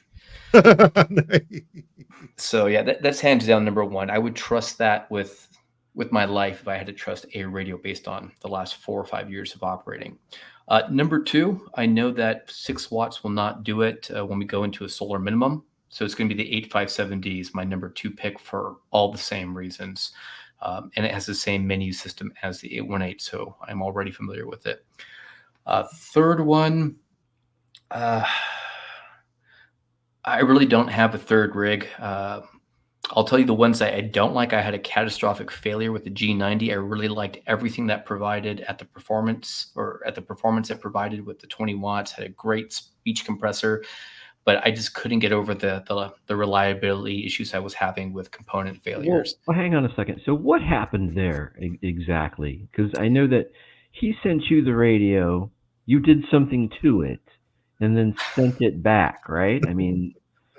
So yeah, that's hands down number 1. I would trust that with my life if I had to trust a radio based on the last 4 or 5 years of operating. Number 2, I know that 6 watts will not do it when we go into a solar minimum. So it's going to be the 857D is my number 2 pick for all the same reasons. And it has the same menu system as the 818, so I'm already familiar with it. Third one, I really don't have a third rig. I'll tell you the ones that I don't like. I had a catastrophic failure with the G90. I really liked everything that provided at the performance it provided with the 20 watts, had a great speech compressor, but I just couldn't get over the reliability issues I was having with component failures. Well, hang on a second. So what happened there exactly? Because I know that he sent you the radio, you did something to it, and then sent it back, right? I mean,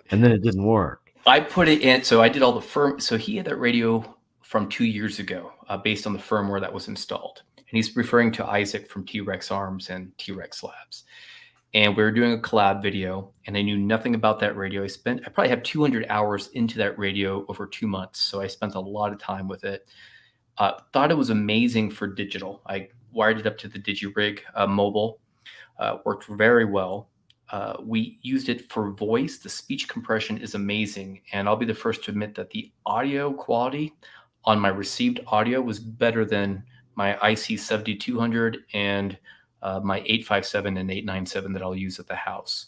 and then it didn't work. I put it in, so I did all the so he had that radio from 2 years ago based on the firmware that was installed. And he's referring to Isaac from T-Rex Arms and T-Rex Labs. And we were doing a collab video, and I knew nothing about that radio. I probably have 200 hours into that radio over 2 months. So I spent a lot of time with it. Thought it was amazing for digital. I wired it up to the DigiRig mobile. Worked very well. We used it for voice. The speech compression is amazing. And I'll be the first to admit that the audio quality on my received audio was better than my IC7200 and my 857 and 897 that I'll use at the house.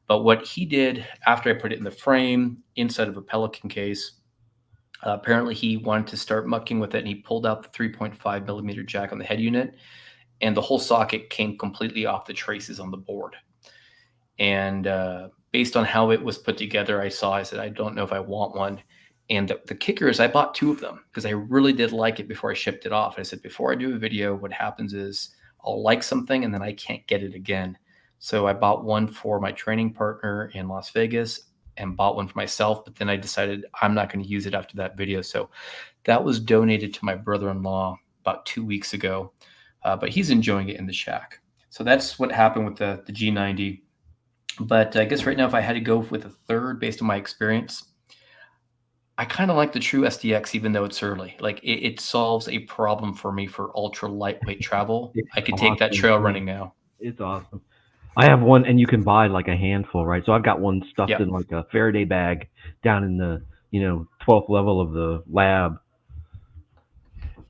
But what he did after I put it in the frame inside of a Pelican case, apparently he wanted to start mucking with it, and he pulled out the 3.5 millimeter jack on the head unit, and the whole socket came completely off the traces on the board. And based on how it was put together, I said, I don't know if I want one. And the kicker is I bought 2 of them because I really did like it before I shipped it off. I said, before I do a video, what happens is I'll like something and then I can't get it again. So I bought one for my training partner in Las Vegas and bought one for myself, but then I decided I'm not going to use it after that video. So that was donated to my brother-in-law about 2 weeks ago, but he's enjoying it in the shack. So that's what happened with the G90. But I guess right now, if I had to go with a third based on my experience, I kind of like the True SDX, even though it's early. Like it solves a problem for me for ultra lightweight travel. It's I could take that awesome. trail running now. It's awesome. I have one, and you can buy like a handful, right? So I've got one stuffed Yeah. in like a Faraday bag down in the 12th level of the lab.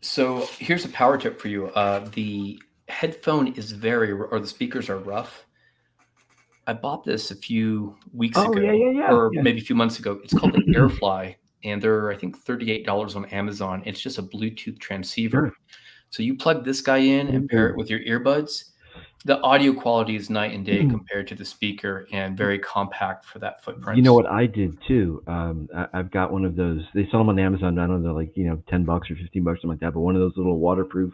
So here's a power tip for you. The headphone is or the speakers are rough. I bought this a few weeks ago, or maybe a few months ago. It's called an Airfly, and they're, I think, $38 on Amazon. It's just a Bluetooth transceiver. Sure. So you plug this guy in and pair it with your earbuds. The audio quality is night and day compared to the speaker, and very compact for that footprint. You know what I did too? I've got one of those. They sell them on Amazon. I don't know, like $10 or $15, something like that. But one of those little waterproof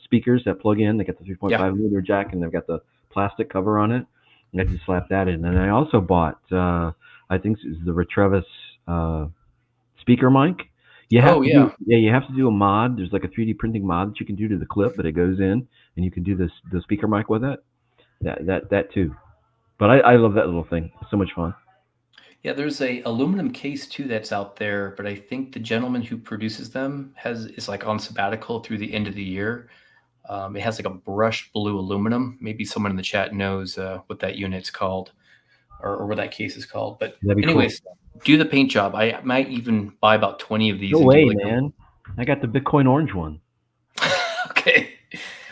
speakers that plug in. They got the 3.5 millimeter jack, and they've got the plastic cover on it. And I just slapped that in. And I also bought, I think it's the Retrevis speaker mic. You have to do a mod. There's like a 3D printing mod that you can do to the clip, but it goes in, and you can do the speaker mic with it. That too. But I love that little thing. It's so much fun. Yeah, there's a aluminum case too that's out there, but I think the gentleman who produces them is like on sabbatical through the end of the year. It has like a brushed blue aluminum. Maybe someone in the chat knows what that unit's called, or what that case is called. But anyways, cool. Do the paint job. I might even buy about 20 of these. No way, man. I got the Bitcoin orange one. Okay.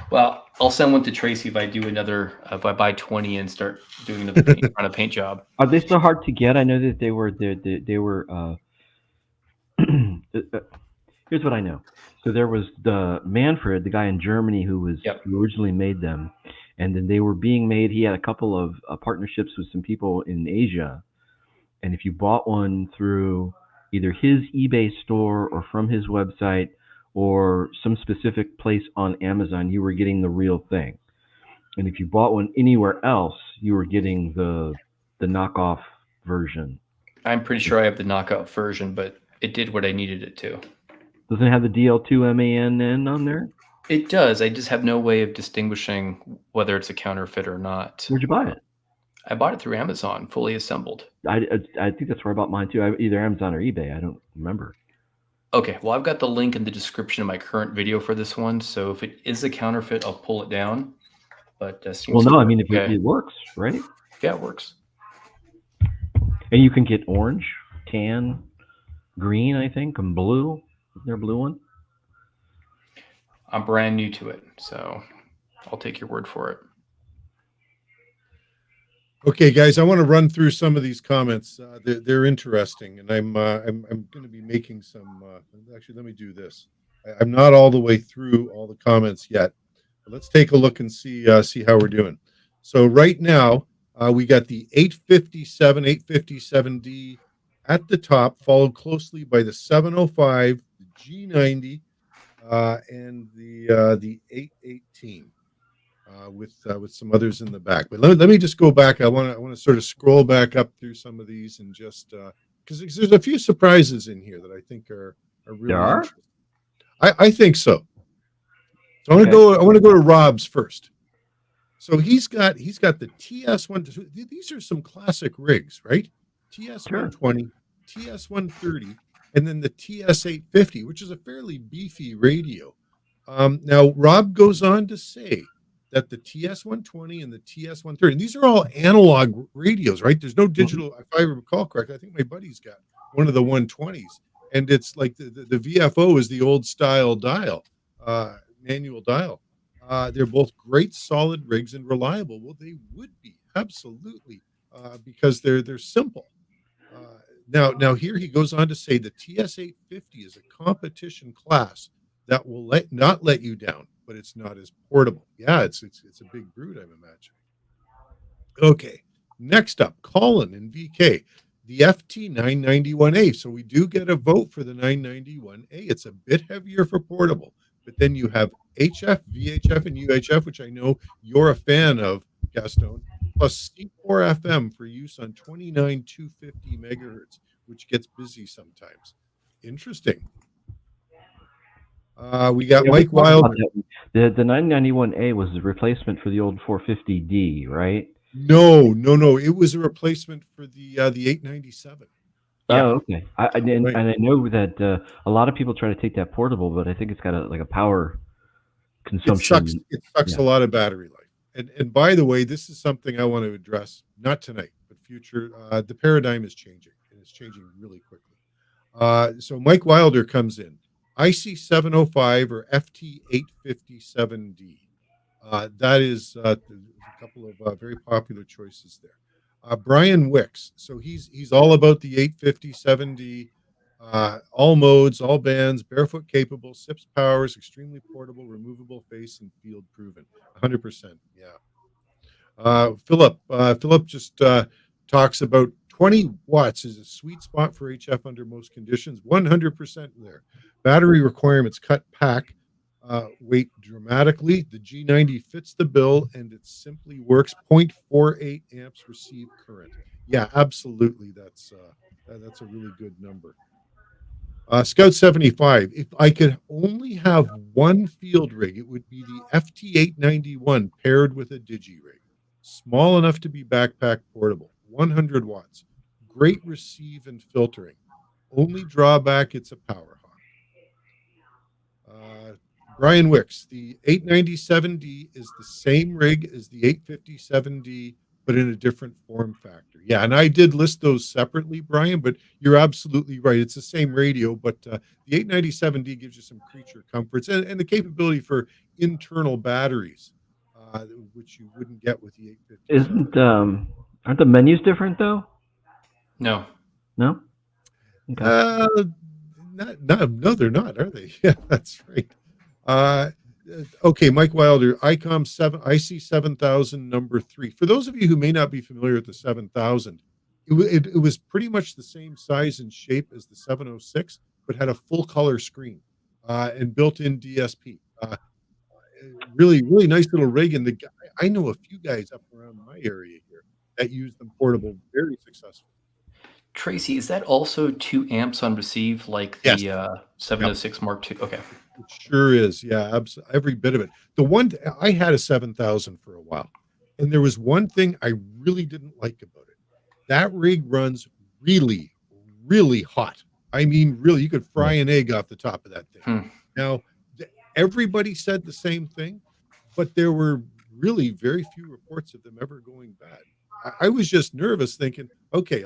Well, I'll send one to Tracy if I do if I buy 20 and start doing another paint job. Are they so hard to get? I know that they were here's what I know. So there was the Manfred, the guy in Germany who originally made them, and then they were being made. He had a couple of partnerships with some people in Asia, and if you bought one through either his eBay store or from his website or some specific place on Amazon, you were getting the real thing. And if you bought one anywhere else, you were getting the knockoff version. I'm pretty sure I have the knockout version, but it did what I needed it to. Doesn't it have the DL2 MANN on there? It does. I just have no way of distinguishing whether it's a counterfeit or not. Where'd you buy it? I bought it through Amazon, fully assembled. I think that's where I bought mine too. Either Amazon or eBay. I don't remember. Okay, well, I've got the link in the description of my current video for this one. So if it is a counterfeit, I'll pull it down. But no, I mean, if it works, right? Yeah, it works. And you can get orange, tan, green, I think, and blue. Is there a blue one? I'm brand new to it, so I'll take your word for it. Okay, guys, I want to run through some of these comments. They're interesting, and I'm going to be making some. Actually, let me do this. I'm not all the way through all the comments yet. But let's take a look and see how we're doing. So right now, we got the 857D at the top, followed closely by the 705, the G90, and the 818. With some others in the back, but let me just go back. I want to sort of scroll back up through some of these and just because there's a few surprises in here that I think are really interesting. I think so. So I want to go to Rob's first. So he's got the TS1. These are some classic rigs, right? TS120, TS130, and then the TS850, which is a fairly beefy radio. Now Rob goes on to say that the TS120 and the TS130, and these are all analog radios, right? There's no digital. If I recall correctly, I think my buddy's got one of the 120s, and it's like the VFO is the old style dial, manual dial. They're both great, solid rigs and reliable. Well, they would be absolutely because they're simple. Now here he goes on to say the TS850 is a competition class that will not let you down, but it's not as portable. Yeah, it's a big brute, I'm imagining. Okay, next up, Colin in VK. the FT991A. So we do get a vote for the 991A. It's a bit heavier for portable, but then you have HF, VHF, and UHF, which I know you're a fan of, Gaston, plus C4FM for use on 29250 megahertz, which gets busy sometimes. Interesting. We got Yeah, we Mike talked about Wilder. that. The 991A was the replacement for the old 450D, right? No. It was a replacement for the 897. Yeah. Oh, okay. And Right. I know that a lot of people try to take that portable, but I think it's got a power It sucks. consumption. It sucks Yeah. a lot of battery life. And by the way, this is something I want to address, not tonight, but future. The paradigm is changing, and it's changing really quickly. So Mike Wilder comes in. IC 705 or FT 857D. That is there's a couple of very popular choices there. Brian Wicks, so he's all about the 850 all modes, all bands, barefoot capable, SIPS powers, extremely portable, removable face, and field proven. 100%. Yeah. Philip just talks about 20 watts is a sweet spot for HF under most conditions. 100% there. Battery requirements cut pack weight dramatically. The G90 fits the bill and it simply works. 0.48 amps receive current. Yeah, absolutely. That's a really good number. Scout 75. If I could only have one field rig, it would be the FT891 paired with a digi rig. Small enough to be backpack portable, 100 watts. Great receive and filtering. Only drawback, it's a power hawk. Brian Wicks, the 897D is the same rig as the 857D, but in a different form factor. Yeah, and I did list those separately, Brian, but you're absolutely right. It's the same radio, but the 897D gives you some creature comforts and the capability for internal batteries, which you wouldn't get with the 857. Isn't aren't the menus different though? No. No. Okay. No, they're not, are they? Yeah, that's right. Uh, okay, Mike Wilder, ICOM 7, IC 7000 number 3. For those of you who may not be familiar with the 7000, it was pretty much the same size and shape as the 706, but had a full color screen and built-in DSP. Really, really nice little rig. And I know a few guys up around my area here that use them portable, very successful. Tracy, is that also 2 amps on receive like Yes. the 706 Mark II? Okay. It sure is. Yeah, every bit of it. The one I had a 7000 for a while, and there was one thing I really didn't like about it. That rig runs really, really hot. I mean, really, you could fry an egg off the top of that thing. Now, everybody said the same thing, but there were really very few reports of them ever going bad. I was just nervous, thinking, okay,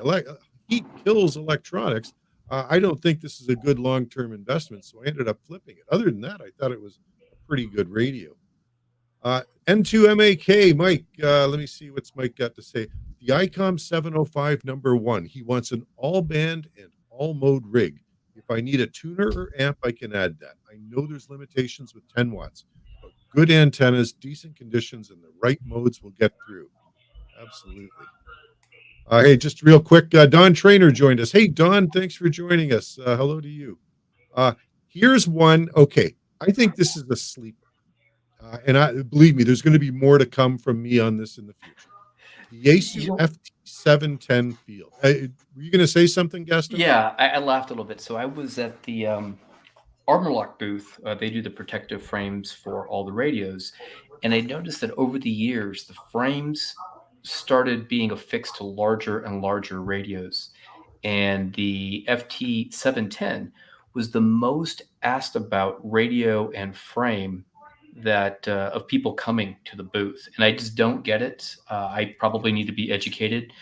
heat kills electronics. I don't think this is a good long-term investment, so I ended up flipping it. Other than that, I thought it was a pretty good radio. N2MAK, Mike, let me see what's Mike got to say. The ICOM 705 number 1. He wants an all-band and all-mode rig. If I need a tuner or amp, I can add that. I know there's limitations with 10 watts, but good antennas, decent conditions, and the right modes will get through. Absolutely. Hey, just real quick, Don Trainer joined us. Hey, Don, thanks for joining us. Hello to you. Here's one. Okay, I think this is a sleeper. And believe me, there's going to be more to come from me on this in the future. The Yaesu FT710 field. Were you going to say something, Gaston? Yeah, I laughed a little bit. So I was at the Armorlock booth. They do the protective frames for all the radios. And I noticed that over the years, the frames started being affixed to larger and larger radios. And the FT710 was the most asked about radio and frame that of people coming to the booth. And I just don't get it. I probably need to be educated.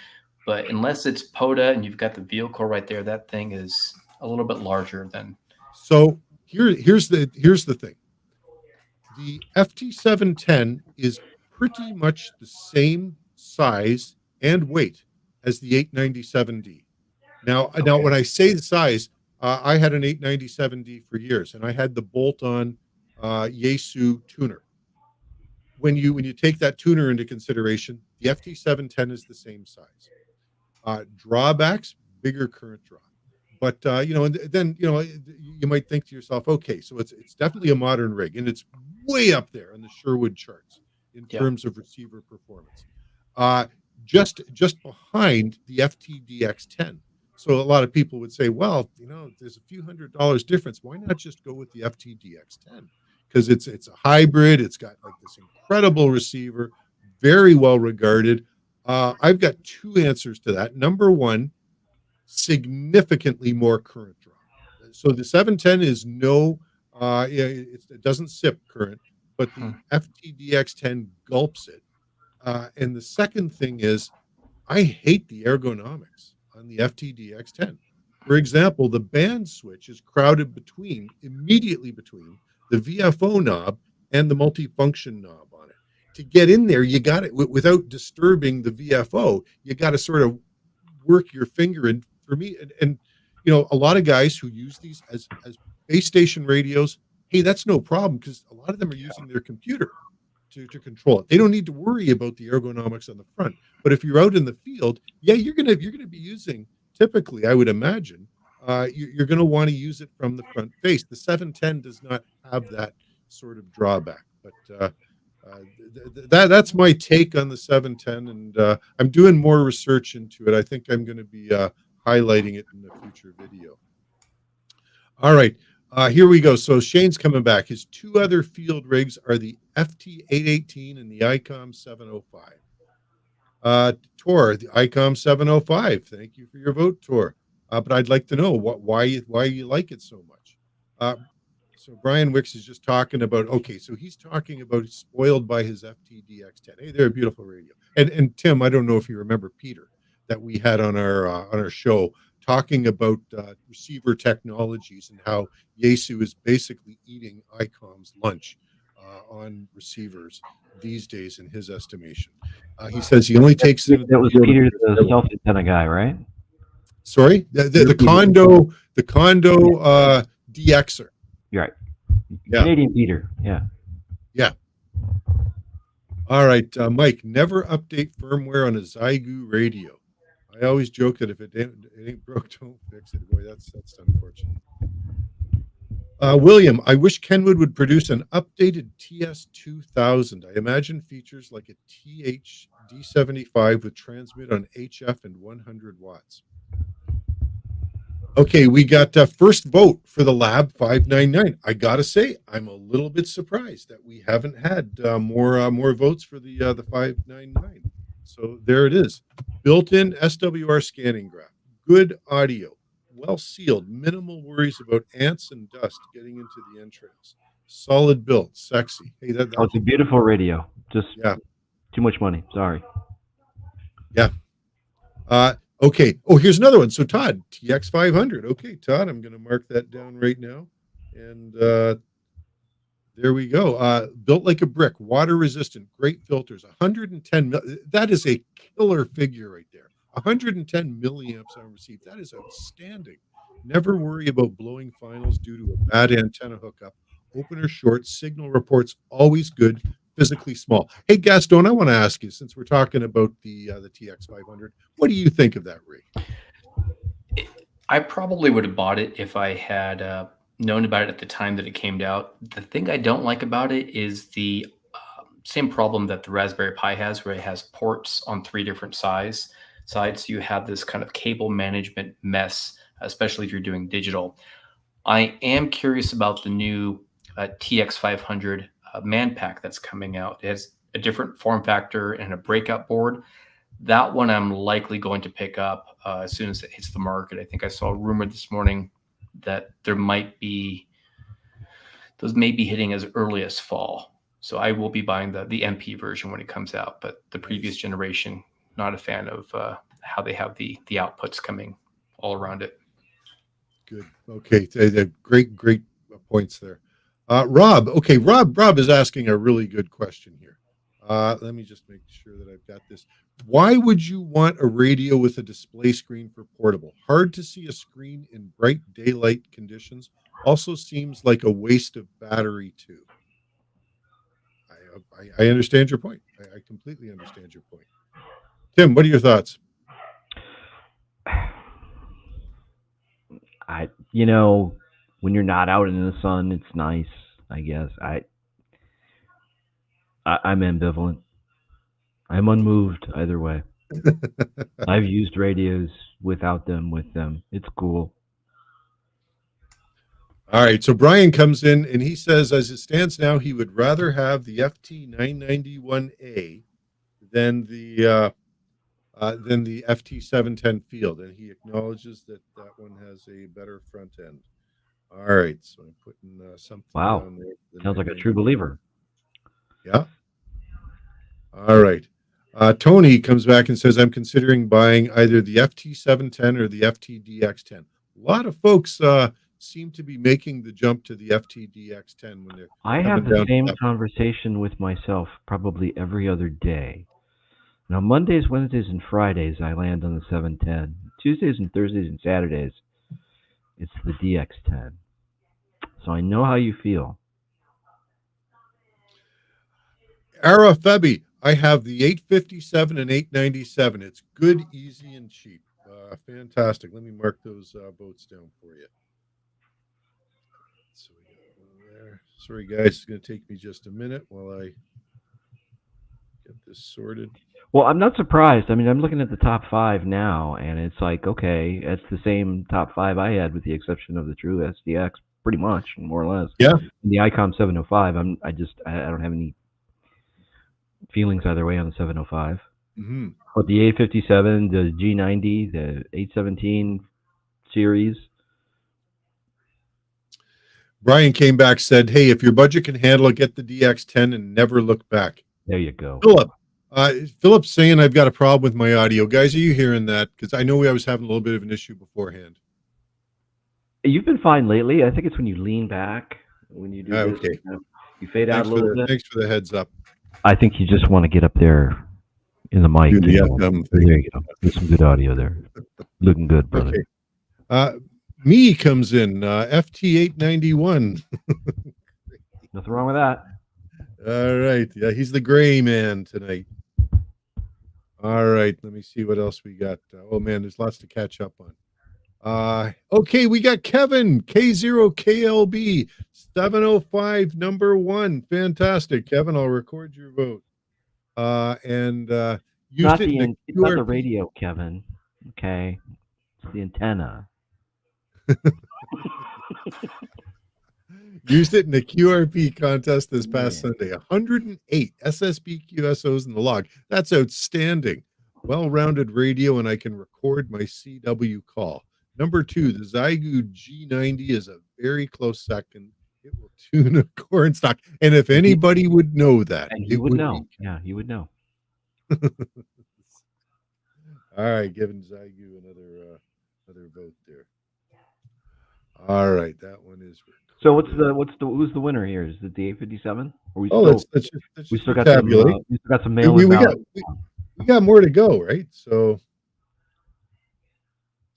But unless it's POTA and you've got the vehicle right there, that thing is a little bit larger than. So here's the thing. The FT710 is pretty much the same size and weight as the 897D. Now, when I say the size, I had an 897D for years, and I had the bolt-on Yaesu tuner. When you take that tuner into consideration, the FT710 is the same size. Drawbacks, bigger current draw. But and then you might think to yourself, okay, so it's definitely a modern rig, and it's way up there on the Sherwood charts in Yeah. terms of receiver performance. Uh, just behind the FTDX10. So a lot of people would say, well, there's a few $100 difference. Why not just go with the FTDX10? Because it's a hybrid. It's got like this incredible receiver, very well regarded. I've got two answers to that. Number one, significantly more current draw. So the 710 is it doesn't sip current, but the FTDX10 gulps it. And the second thing is, I hate the ergonomics on the FTDX10. For example, the band switch is crowded immediately between the VFO knob and the multifunction knob on it. To get in there, you got it without disturbing the VFO. You got to sort of work your finger in. For me, and a lot of guys who use these as base station radios, hey, that's no problem because a lot of them are using their computer to control it. They don't need to worry about the ergonomics on the front. But if you're out in the field, yeah, you're gonna be using, typically, I would imagine, you're gonna want to use it from the front face. The 710 does not have that sort of drawback, but that's my take on the 710, and I'm doing more research into it. I think I'm going to be highlighting it in a future video. All right, here we go. So Shane's coming back. His two other field rigs are the FT818 and the ICOM 705. Tor, the ICOM 705. Thank you for your vote, Tor. But I'd like to know why you like it so much. So Brian Wicks is just talking about, okay, so he's talking about spoiled by his FTDX10. Hey, they're a beautiful radio. And Tim, I don't know if you remember Peter that we had on our show talking about receiver technologies and how Yaesu is basically eating ICOM's lunch on receivers these days in his estimation. He says he only takes That was Peter, the self antenna guy, right? Sorry, the condo DXer. You're right. Yeah. Canadian Peter. Yeah. Yeah. All right, Mike. Never update firmware on a Zygu radio. I always joke that if it ain't broke, don't fix it. Boy, that's unfortunate. William, I wish Kenwood would produce an updated TS2000. I imagine features like a TH-D75 with transmit on HF and 100 watts. Okay, we got first vote for the Lab 599. I gotta say, I'm a little bit surprised that we haven't had more votes for the 599. So there it is, built-in SWR scanning graph, good audio, well sealed, minimal worries about ants and dust getting into the entrails, solid build, sexy. Hey, it's a beautiful radio. Just too much money. Sorry. Yeah. Okay. Oh, here's another one. So Todd, TX500. Okay, Todd, I'm going to mark that down right now. And there we go. Built like a brick, water resistant, great filters, 110. That is a killer figure right there. 110 milliamps on receive. That is outstanding. Never worry about blowing finals due to a bad antenna hookup. Opener short, signal reports always good. Physically small. Hey, Gaston, I want to ask you, since we're talking about the TX500, what do you think of that rig? I probably would have bought it if I had known about it at the time that it came out. The thing I don't like about it is the same problem that the Raspberry Pi has, where it has ports on 3 different sides. So you have this kind of cable management mess, especially if you're doing digital. I am curious about the new TX500 man pack that's coming out. It has a different form factor and a breakout board. That one I'm likely going to pick up as soon as it hits the market. I think I saw a rumor this morning that those may be hitting as early as fall. So I will be buying the MP version when it comes out, but the previous generation, not a fan of how they have the outputs coming all around it. Good. Okay. Great points there. Rob. Okay. Rob is asking a really good question here. Let me just make sure that I've got this. Why would you want a radio with a display screen for portable? Hard to see a screen in bright daylight conditions. Also seems like a waste of battery too. I understand your point. I completely understand your point. Tim, what are your thoughts? when you're not out in the sun, it's nice. I guess I'm ambivalent. I'm unmoved either way. I've used radios without them, with them. It's cool. All right, so Brian comes in and he says, as it stands now, he would rather have the FT 991A than the FT 710 Field, and he acknowledges that that one has a better front end. All right, so I'm putting something Wow. down there. The Sounds like a 991. true believer. Yeah. All right. Tony comes back and says, I'm considering buying either the FT 710 or the FT DX10. A lot of folks seem to be making the jump to the FT DX10 when they're I coming have the down to same that. conversation with myself probably every other day. Now, Mondays, Wednesdays, and Fridays, I land on the 710. Tuesdays and Thursdays and Saturdays, it's the DX10. So I know how you feel. Ara Febby, I have the 857 and 897. It's good, easy, and cheap. Fantastic. Let me mark those boats down for you. So we got one there. Sorry, guys. It's going to take me just a minute while I get this sorted. Well, I'm not surprised. I mean, I'm looking at the top five now, and it's like, okay, it's the same top five I had, with the exception of the True SDX, pretty much, more or less. Yeah. And the ICOM 705, I don't have any feelings either way on the 705. Mm-hmm. But the 857, the G90, the 817 series. Brian came back, said, hey, if your budget can handle it, get the DX10 and never look back. There you go. Philip's saying I've got a problem with my audio. Guys, are you hearing that? Because I know I was having a little bit of an issue beforehand. You've been fine lately. I think it's when you lean back, when you do this, okay. You fade out a little bit. Thanks for the heads up. I think you just want to get up there in the mic. Do the FM thing. There you go. Get some good audio there. Looking good, brother. Okay. Me comes in, FT891. Nothing wrong with that. All right. Yeah, he's the gray man tonight. All right. Let me see what else we got. Oh, man, there's lots to catch up on. Okay, we got Kevin, K0KLB, 705, number 1. Fantastic. Kevin, I'll record your vote. And used it it's not the radio, Kevin. Okay. It's the antenna. Used it in the QRP contest this past Sunday. 108 SSB QSOs in the log. That's outstanding. Well-rounded radio, and I can record my CW call. Number 2, the Zygu G90 is a very close second. It will tune a corn stock. And if anybody would know that, and you would know. Yeah, you would know. All right, giving Zygu another vote there. All right, that one is. So who's the winner here? Is it the 857? Or we still got some mail-in ballots. We got more to go, right? So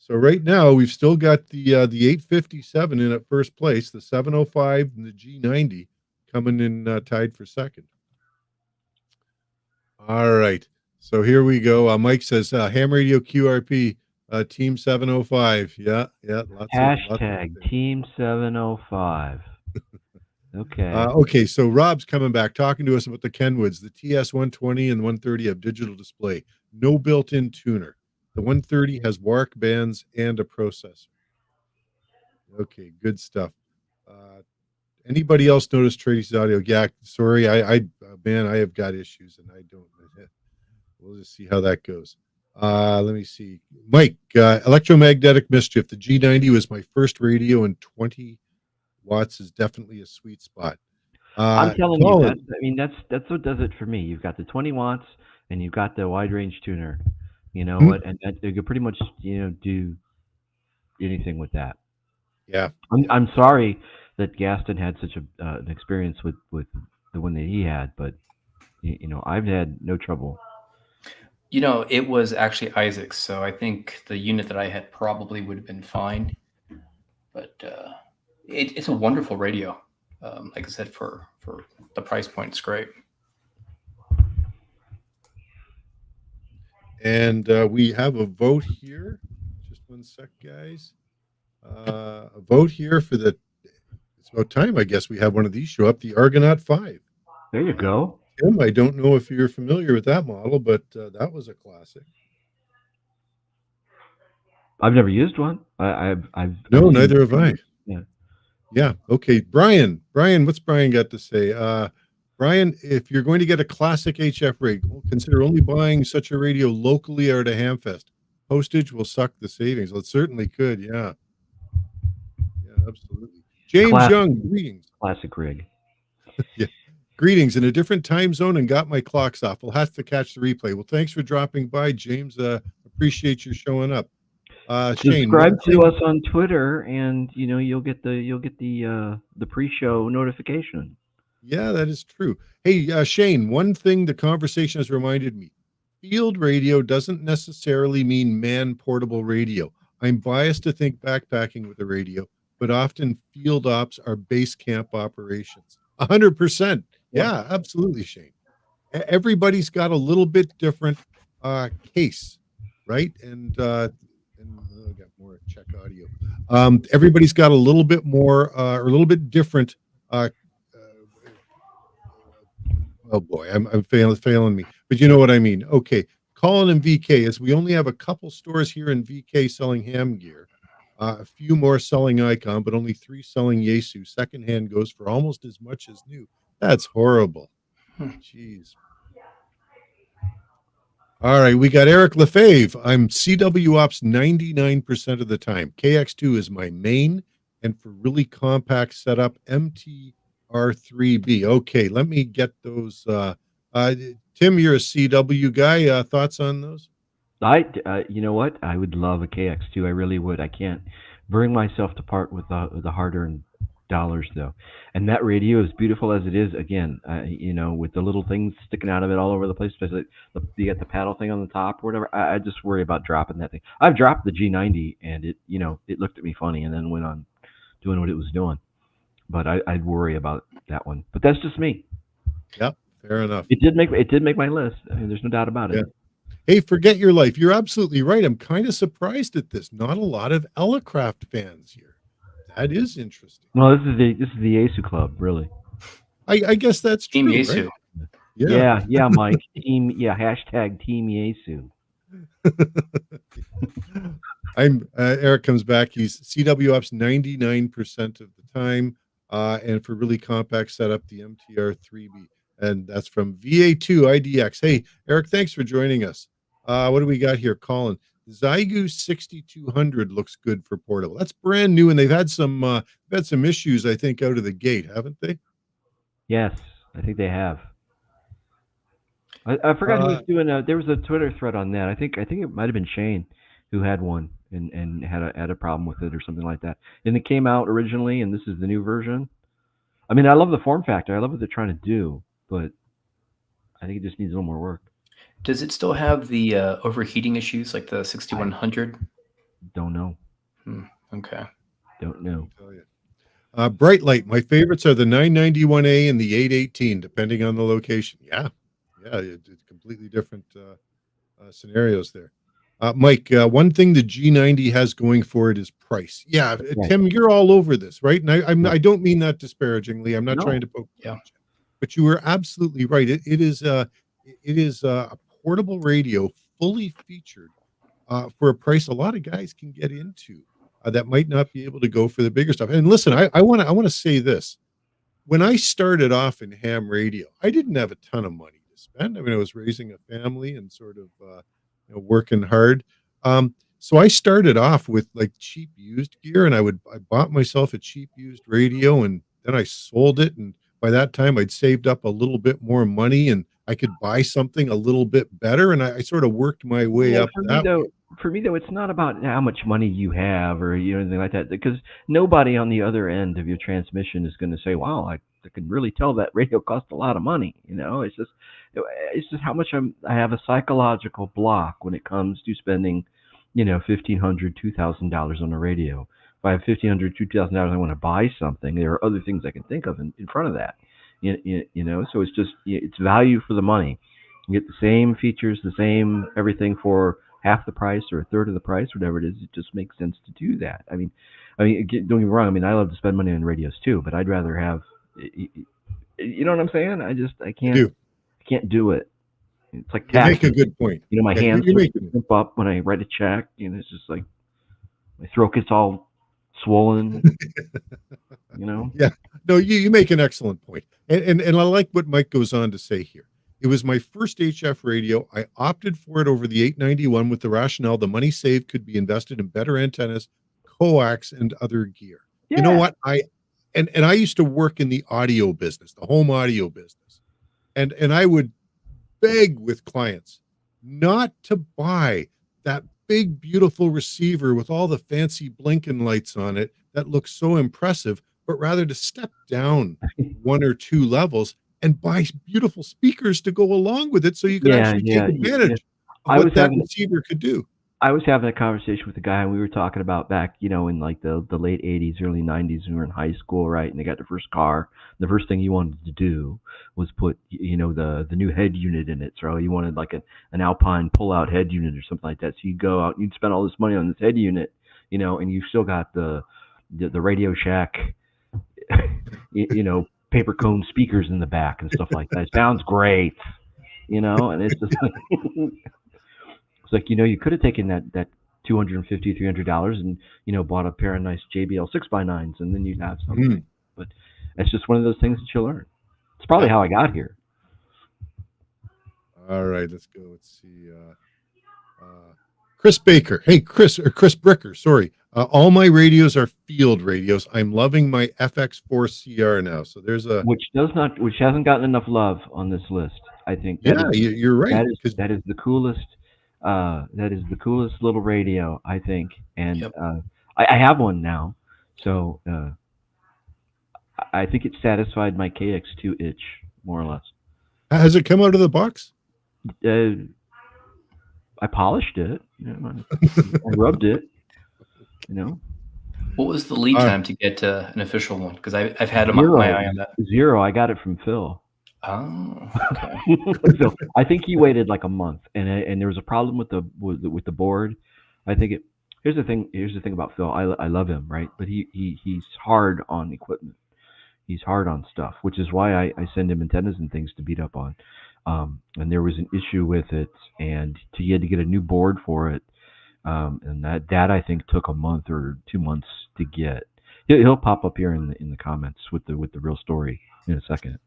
right now we've still got the 857 in at first place, the 705 and the G90 coming in tied for second. All right, so here we go. Mike says ham radio QRP. Team 705. Yeah. Hashtag Team 705. Okay. Okay, so Rob's coming back, talking to us about the Kenwoods. The TS120 and 130 have digital display. No built-in tuner. The 130 has WARC bands and a processor. Okay, good stuff. Anybody else notice Tracy's audio? Yeah, sorry, I have got issues, and I don't. We'll just see how that goes. Let me see. Mike, electromagnetic mischief. The G90 was my first radio, and 20 watts is definitely a sweet spot. I'm telling you, that's what does it for me. You've got the 20 watts, and you've got the wide range tuner. You know what? And you could pretty much do anything with that. Yeah. I'm sorry that Gaston had such an experience with the one that he had, but I've had no trouble. It was actually Isaac's, so I think the unit that I had probably would have been fine. But it's a wonderful radio. Like I said, for the price point, it's great. And we have a vote here. Just one sec, guys. A vote here for the. It's about time, I guess, we have one of these show up. The Argonaut 5. There you go. Tim, I don't know if you're familiar with that model, but that was a classic. I've never used one. I've No, seen neither have I. Yeah. Yeah. Okay. Brian, what's Brian got to say? Brian, if you're going to get a classic HF rig, consider only buying such a radio locally or at a hamfest. Postage will suck the savings. Well, it certainly could. Yeah. Yeah, absolutely. James Classic. Young, greetings. Classic rig. Yeah. Greetings in a different time zone and got my clocks off. We'll have to catch the replay. Well, thanks for dropping by, James. Appreciate you showing up. Shane, Subscribe to us on Twitter, and you'll get the pre-show notification. Yeah, that is true. Hey, Shane, one thing the conversation has reminded me: field radio doesn't necessarily mean man-portable radio. I'm biased to think backpacking with a radio, but often field ops are base camp operations. 100%. Yeah, absolutely, Shane. Everybody's got a little bit different case, right? And I got more check audio. Everybody's got a little bit more or a little bit different. Oh boy, I'm failing me, but you know what I mean. Okay, Colin and VK, as we only have a couple stores here in VK selling ham gear, a few more selling Icon, but only 3 selling Yaesu. Secondhand goes for almost as much as new. That's horrible. Jeez. All right, we got Eric Lefebvre. I'm CW Ops 99% of the time. KX2 is my main, and for really compact setup, MTR3B. Okay, let me get those. Tim, you're a CW guy. Thoughts on those? You know what? I would love a KX2. I really would. I can't bring myself to part with the hard-earned dollars, though. And that radio, as beautiful as it is, again, with the little things sticking out of it all over the place, especially you got the paddle thing on the top or whatever. I just worry about dropping that thing. I've dropped the G90, and it looked at me funny, and then went on doing what it was doing. But I'd worry about that one. But that's just me. Yep, fair enough. It did make my list. I mean, there's no doubt about it. Yeah. Hey, forget your life. You're absolutely right. I'm kind of surprised at this. Not a lot of Elecraft fans here. That is interesting. Well, this is the Yaesu club, really. I guess that's Team true, Yaesu. Right? Yeah, Mike. Team Team Yaesu. Eric comes back. He's CW Ops 99% of the time, and for really compact setup, the MTR3B, and that's from VA2 IDX. Hey, Eric, thanks for joining us. What do we got here, Colin? Zygu 6200 looks good for portable. That's brand new, and they've had some issues, I think, out of the gate, haven't they? Yes, I think they have. I forgot who was doing. There was a Twitter thread on that. I think it might have been Shane who had one and had a problem with it or something like that. And it came out originally, and this is the new version. I mean, I love the form factor. I love what they're trying to do, but I think it just needs a little more work. Does it still have the overheating issues like the 6100? Don't know. Okay. Don't know. Bright Light. My favorites are the 991A and the 818, depending on the location. Yeah, it's completely different scenarios there. Mike, one thing the G90 has going for it is price. Yeah, right. Tim, you're all over this, right? And I don't mean that disparagingly. I'm not trying to poke. Yeah. But you were absolutely right. It is a portable radio, fully featured, for a price a lot of guys can get into that might not be able to go for the bigger stuff. And listen, I want to say this: when I started off in ham radio, I didn't have a ton of money to spend. I mean, I was raising a family and sort of working hard. So I started off with like cheap used gear, and I bought myself a cheap used radio, and then I sold it, and by that time I'd saved up a little bit more money, and I could buy something a little bit better, and I sort of worked my way up. For me though, it's not about how much money you have or anything like that, because nobody on the other end of your transmission is going to say, "Wow, I can really tell that radio cost a lot of money." It's just how much I have a psychological block when it comes to spending, $1,500, $2,000 on a radio. If I have $1,500, $2,000, I want to buy something. There are other things I can think of in front of that. So it's just it's value for the money. You get the same features, the same everything for half the price or a third of the price, whatever it is, it just makes sense to do that. Don't get me wrong. I mean, I love to spend money on radios too, but I'd rather have, you know what I'm saying? I I do. can't do it. It's like You make a taxes. good point. You know, my Yeah, hands you're start to making it. crimp up when I write a check. You know, it's just like my throat gets all swollen. You know. Yeah, no, you make an excellent point, and I like what Mike goes on to say here. It was my first HF radio. I opted for it over the 891 with the rationale the money saved could be invested in better antennas, coax, and other gear. You know Yeah. what? And I used to work in the audio business, the home audio business, and I would beg with clients not to buy that big, beautiful receiver with all the fancy blinking lights on it that looks so impressive, but rather to step down one or two levels and buy beautiful speakers to go along with it so you can Yeah, actually take yeah, yeah. advantage of I was what that having receiver could do. I was having a conversation with a guy, and we were talking about back, in like the late '80s, early '90s, when we were in high school, right? And they got their first car. The first thing you wanted to do was put, the new head unit in it. So you wanted like an Alpine pull-out head unit or something like that. So you'd go out, and you'd spend all this money on this head unit, and you've still got the Radio Shack, paper cone speakers in the back and stuff like that. It sounds great, and it's just like, it's like, you could have taken that $250, $300 and, bought a pair of nice JBL 6x9s, and then you'd have something. Mhm. But it's just one of those things that you learn. It's probably how I got here. All right, let's go. Let's see. Chris Baker. Hey, Chris Bricker. Sorry. All my radios are field radios. I'm loving my FX4CR now. So there's a which hasn't gotten enough love on this list. I think you're right. That is the coolest. That is the coolest little radio, I think, and Yep. I have one now, so I think it satisfied my KX2 itch more or less. Has it come out of the box? I polished it. I rubbed it. What was the lead time to get an official one? Because I've had Zero. my eye on that. Zero. I got it from Phil. Oh, okay. So I think he waited like a month, and there was a problem with the board. I think here's the thing about Phil. I love him, right? But he's hard on equipment. He's hard on stuff, which is why I send him antennas and things to beat up on. And there was an issue with it, and he had to get a new board for it. And that I think took a month or 2 months to get. He'll pop up here in the comments with the real story in a second.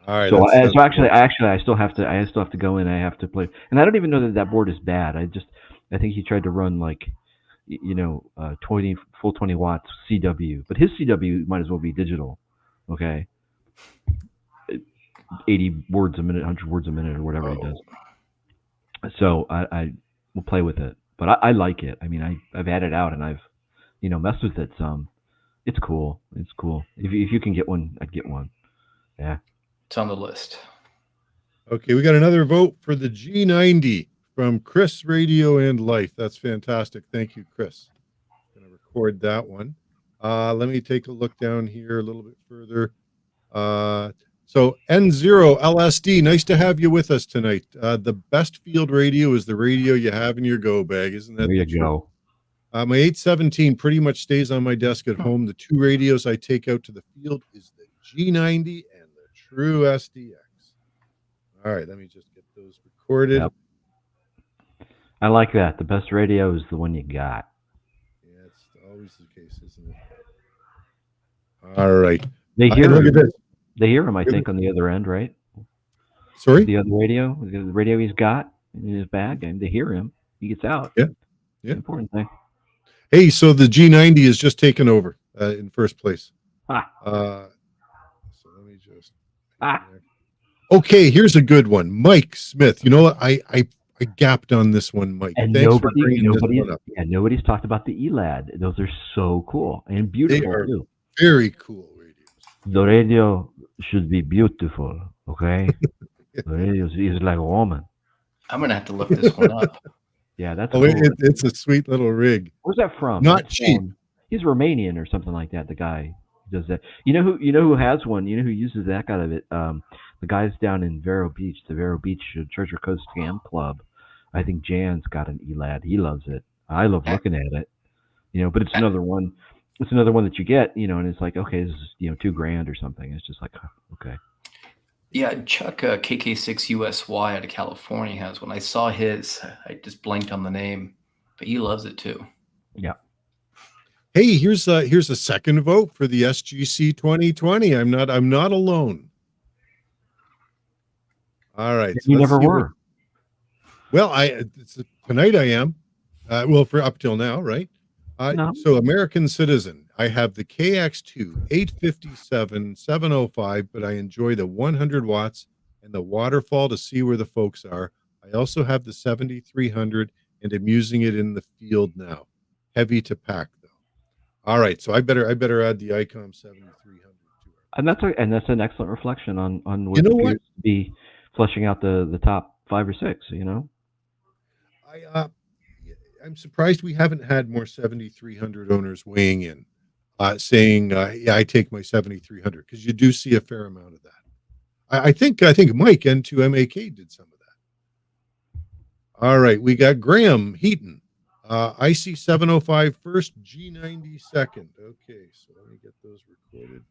All right. So actually, I still have to go in. I have to play, and I don't even know that board is bad. I think he tried to run like, 20 watts CW, but his CW might as well be digital. Okay, 80 words a minute, 100 words a minute, or whatever he does. So I will play with it, but I like it. I mean, I've had it out and I've messed with it some. It's cool. It's cool. If you can get one, I'd get one. Yeah. It's on the list. Okay, we got another vote for the G90 from Chris Radio and Life. That's fantastic. Thank you, Chris. I'm going to record that one. Let me take a look down here a little bit further. So N0 LSD, nice to have you with us tonight. The best field radio is the radio you have in your go bag, isn't that? There you go. My 817 pretty much stays on my desk at home. The two radios I take out to the field is the G90 and the True SDX. All right, let me just get those recorded. Yep. I like that. The best radio is the one you got. Yeah, it's always the case, isn't it? All right. They hear look him. at this. They hear him, I think, on the other end, right? Sorry? The other radio, the radio he's got in his bag, and they hear him. He gets out. Yeah. Important thing. Hey, so the G90 is just taken over in first place. So let me just. Okay, here's a good one. Mike Smith. You know what? I gapped on this one, Mike. And Thanks for bringing this one up. Yeah, nobody's talked about the ELAD. Those are so cool and beautiful They are too. Very cool radios. The radio should be beautiful, okay? The radio is like a woman. I'm gonna have to look this one up. Yeah, that's cool. It's a sweet little rig. Where's that from? Not cheap. He's Romanian or something like that. The guy who does that. You know who has one? You know who uses that out of it? The guys down in Vero Beach, the Vero Beach Treasure Coast Scam Club. I think Jan's got an ELAD. He loves it. I love Uh, looking at it. But it's another one. It's another one that you get. And it's like, okay, this is $2,000 or something. It's just like, okay. Yeah, Chuck KK6USY out of California has one. I saw his. I just blanked on the name, but he loves it too. Yeah. Hey, here's a second vote for the SGC 2020. I'm not alone. All right, so You let's never see were. tonight I am. Well, for up till now, right? No. So American Citizen, I have the KX2 857 705, but I enjoy the 100 watts and the waterfall to see where the folks are. I also have the 7300 and I'm using it in the field now. Heavy to pack though. All right, so I better add the ICOM 7300 to it. And that's an excellent reflection on You what know appears what? to be fleshing out the top 5 or 6. I I'm surprised we haven't had more 7300 owners weighing in, saying, "Yeah, I take my 7300," because you do see a fair amount of that. I think Mike N2MAK did some of that. All right, we got Graham Heaton, IC 705 first, G90 second. Okay, so let me get those recorded.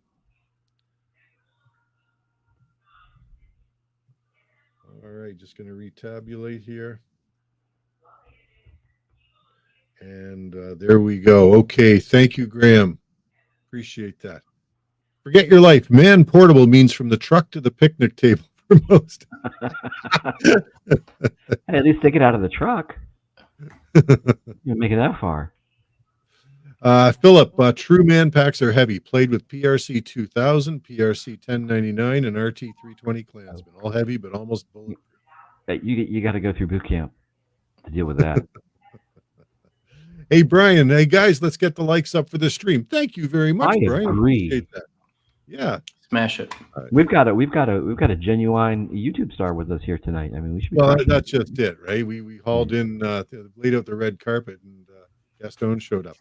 All right, just going to retabulate here. And there we go. Okay, thank you, Graham. Appreciate that. Forget your life. Man portable means from the truck to the picnic table for most. Hey, at least take it out of the truck. You make it that far. Philip, true man packs are heavy. Played with PRC 2000, PRC 1099, and RT 320 Klansman. All heavy, but almost bulletproof. You got to go through boot camp to deal with that. Hey, Brian. Hey, guys, let's get the likes up for the stream. Thank you very much, I Brian. agree. Appreciate that. Yeah. Smash it. We've got a genuine YouTube star with us here tonight. I mean, we should be. Well, that's just it, right? We hauled in, laid out the red carpet, and Gaston showed up.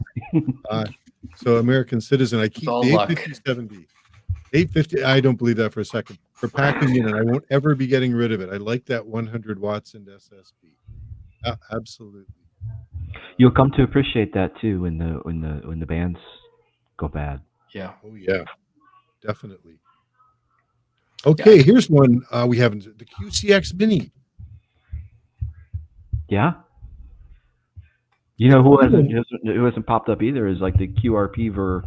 So American Citizen, I keep the 850-7D. 850, I don't believe that for a second. For packing in, and I won't ever be getting rid of it. I like that 100 watts and SSB. Absolutely. You'll come to appreciate that too when the bands go bad. Yeah. Oh yeah, definitely. Okay, yeah. Here's one we haven't. The QCX Mini. Yeah. Who hasn't popped up either is like the QRP for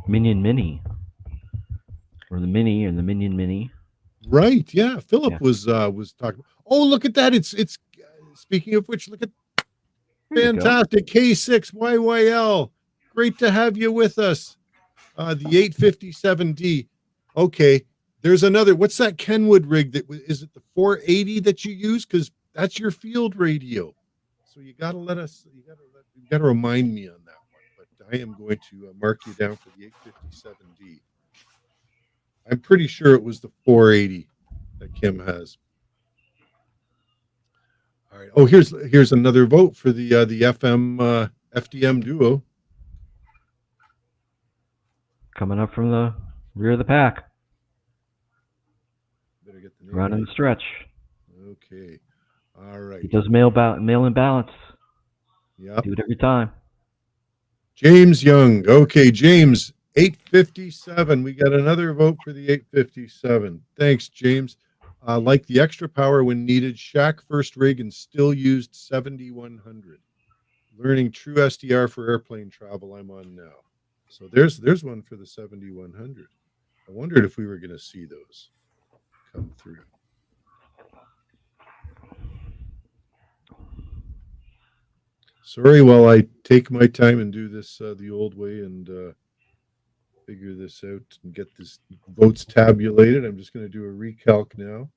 Minion Mini, or the Mini and the Minion Mini. Right. Yeah. Philip was talking. Oh, look at that! It's speaking of which, look at fantastic K6 YYL. Great to have you with us. The 857D. Okay. There's another. What's that Kenwood rig? Is it the 480 that you use? Because that's your field radio. So you got to remind me on that one. But I am going to mark you down for the 857D. I'm pretty sure it was the 480 that Kim has. All right. Oh, here's another vote for the FM FDM duo. Coming up from the rear of the pack. Better get the name running right. the stretch. Okay. All right. He does mail in balance. Yeah. Do it every time. James Young. Okay, James, 857. We got another vote for the 857. Thanks, James. Like the extra power when needed, Shack first rig and still used 7100. Learning true SDR for airplane travel I'm on now. So there's one for the 7100. I wondered if we were going to see those come through. Sorry, while I take my time and do this the old way and figure this out and get this votes tabulated, I'm just going to do a recalc now.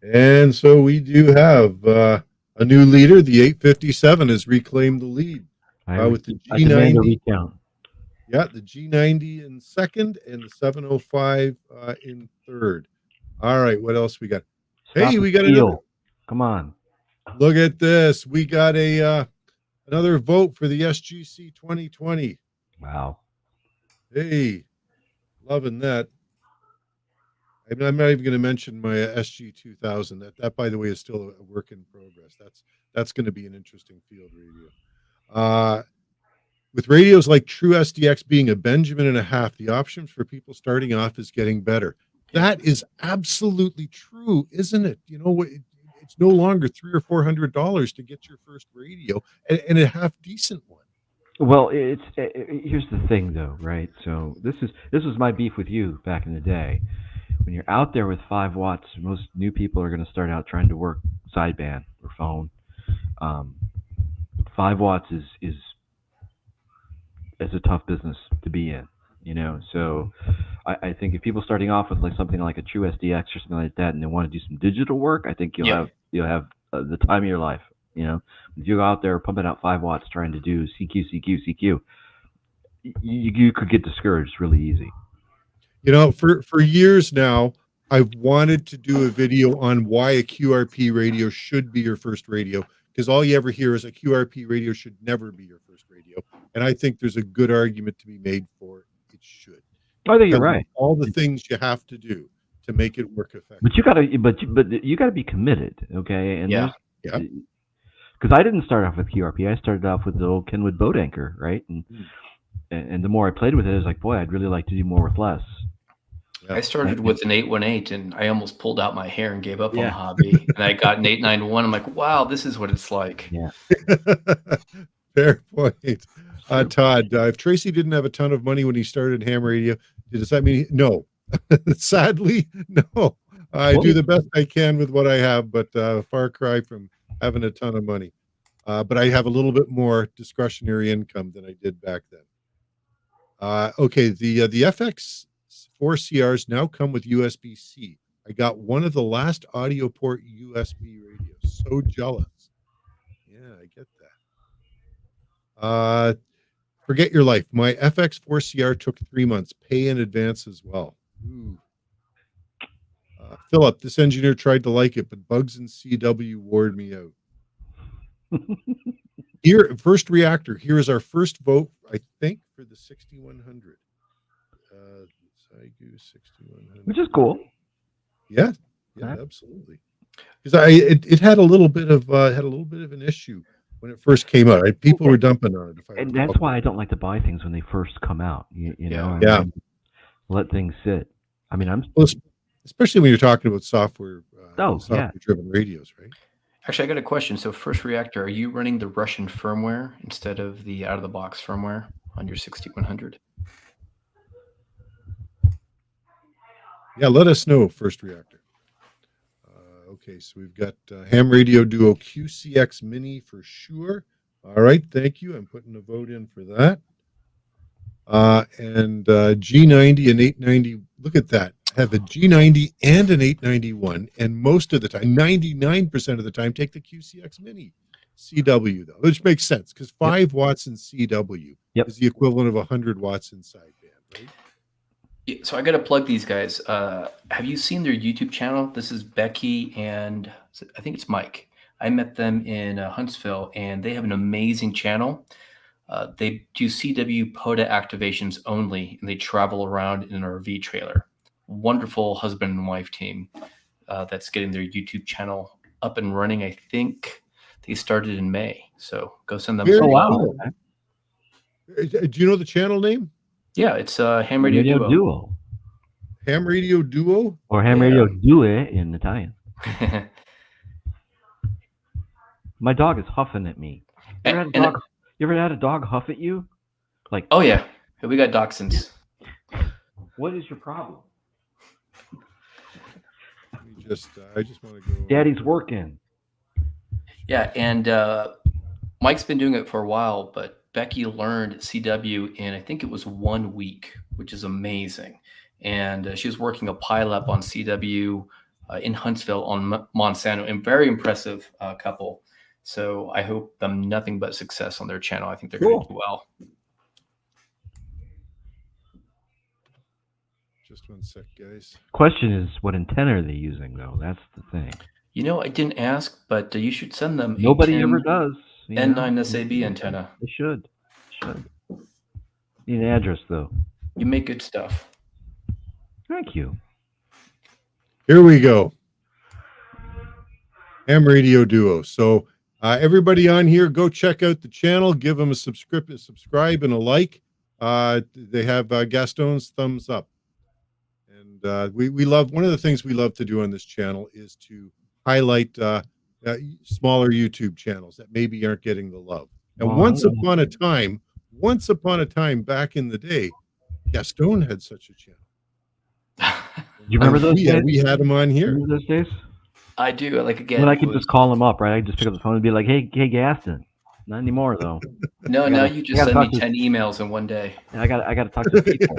And so we do have a new leader. The 857 has reclaimed the lead with the G90. I demand a recount. Yeah, the G90 in second and the 705 in third. All right, what else we got? Hey, we got another. Come on. Look at this. We got another vote for the SGC 2020. Wow. Hey, loving that. I'm not even going to mention my SG-2000. That, by the way, is still a work in progress. That's going to be an interesting field radio. With radios like True SDX being a Benjamin and a half, the options for people starting off is getting better. That is absolutely true, isn't it? It's no longer $300 or $400 to get your first radio and a half decent one. Well, here's the thing, though, right? So this was my beef with you back in the day. When you're out there with 5 watts, most new people are going to start out trying to work sideband or phone. 5 watts is a tough business to be in, So I think if people starting off with like something like a True SDX or something like that, and they want to do some digital work, I think you'll have the time of your life. If you go out there pumping out 5 watts trying to do CQ, you could get discouraged really easy. For years now, I've wanted to do a video on why a QRP radio should be your first radio, because all you ever hear is a QRP radio should never be your first radio. And I think there's a good argument to be made for it should. I think you're right. All the things you have to do to make it work effectively. But you gotta be committed, okay? And yeah. Because I didn't start off with QRP. I started off with the old Kenwood boat anchor, right? And the more I played with it, I was like, boy, I'd really like to do more with less. I started with an 818, and I almost pulled out my hair and gave up on the hobby. And I got an 891. I'm like, wow, this is what it's like. Yeah. Fair point. Todd, if Tracy didn't have a ton of money when he started ham radio, does that mean no? Sadly, no. I do the best I can with what I have, but far cry from having a ton of money. But I have a little bit more discretionary income than I did back then. Okay, the FX 4CRs now come with USB-C. I got one of the last audio port USB radios. So jealous. Yeah, I get that. Forget your life. My FX 4CR took 3 months. Pay in advance as well. Ooh. Philip, this engineer tried to like it, but bugs in CW wore me out. Here, first reactor. Here is our first vote, I think, for the 6100. Saigu 6100, which is cool. Yeah, absolutely. Because it had a little bit of an issue when it first came out. People were dumping on it. And that's why I don't like to buy things when they first come out. You know, yeah. Let things sit. I mean, especially when you're talking about software-driven radios, right? Actually, I got a question. So, first reactor, are you running the Russian firmware instead of the out-of-the-box firmware on your 6100? Yeah, let us know, first reactor. Okay, so we've got Ham Radio Duo QCX Mini for sure. All right, thank you. I'm putting a vote in for that. And G90 and 890, look at that. I have a G90 and an 891, and most of the time, 99% of the time, take the QCX Mini CW, though, which makes sense because 5 watts in CW is the equivalent of 100 watts in sideband, right? So I got to plug these guys. Have you seen their YouTube channel? This is Becky and I think it's Mike. I met them in Huntsville, and they have an amazing channel. They do CW POTA activations only, and they travel around in an RV trailer. Wonderful husband and wife team that's getting their YouTube channel up and running. I think they started in May. So go send them. Oh, wow. Do you know the channel name? Yeah, it's Ham Radio Duo. Ham Radio Duo? Or Ham Radio Due in Italian. My dog is huffing at me. You ever had a dog huff at you? Like, oh, yeah. We got dachshunds. What is your problem? I just want to go. Daddy's working. Yeah, and Mike's been doing it for a while, but Becky learned CW in, I think it was 1 week, which is amazing. And she was working a pileup on CW in Huntsville on Monsanto, and very impressive couple. So I hope them nothing but success on their channel. I think they're going to do well. Just 1 sec, guys. Question is, what antenna are they using, though? That's the thing. You know, I didn't ask, but you should send them. Nobody ever does. N9 SAB antenna. They should. Need an address, though. You make good stuff. Thank you. Here we go. Ham Radio Duo. So everybody on here, go check out the channel. Give them a subscribe and a like. They have Gaston's thumbs up. And we love, one of the things we love to do on this channel is to highlight smaller YouTube channels that maybe aren't getting the love. And once upon a time back in the day, Gaston had such a channel. You remember those days? We had him on here. Remember those days? I do. Like, again, When I could just call him up, right? I could just pick up the phone and be like, "Hey, Gaston." Not anymore, though. No, now you just send me 10 emails in one day. I got to talk to the people.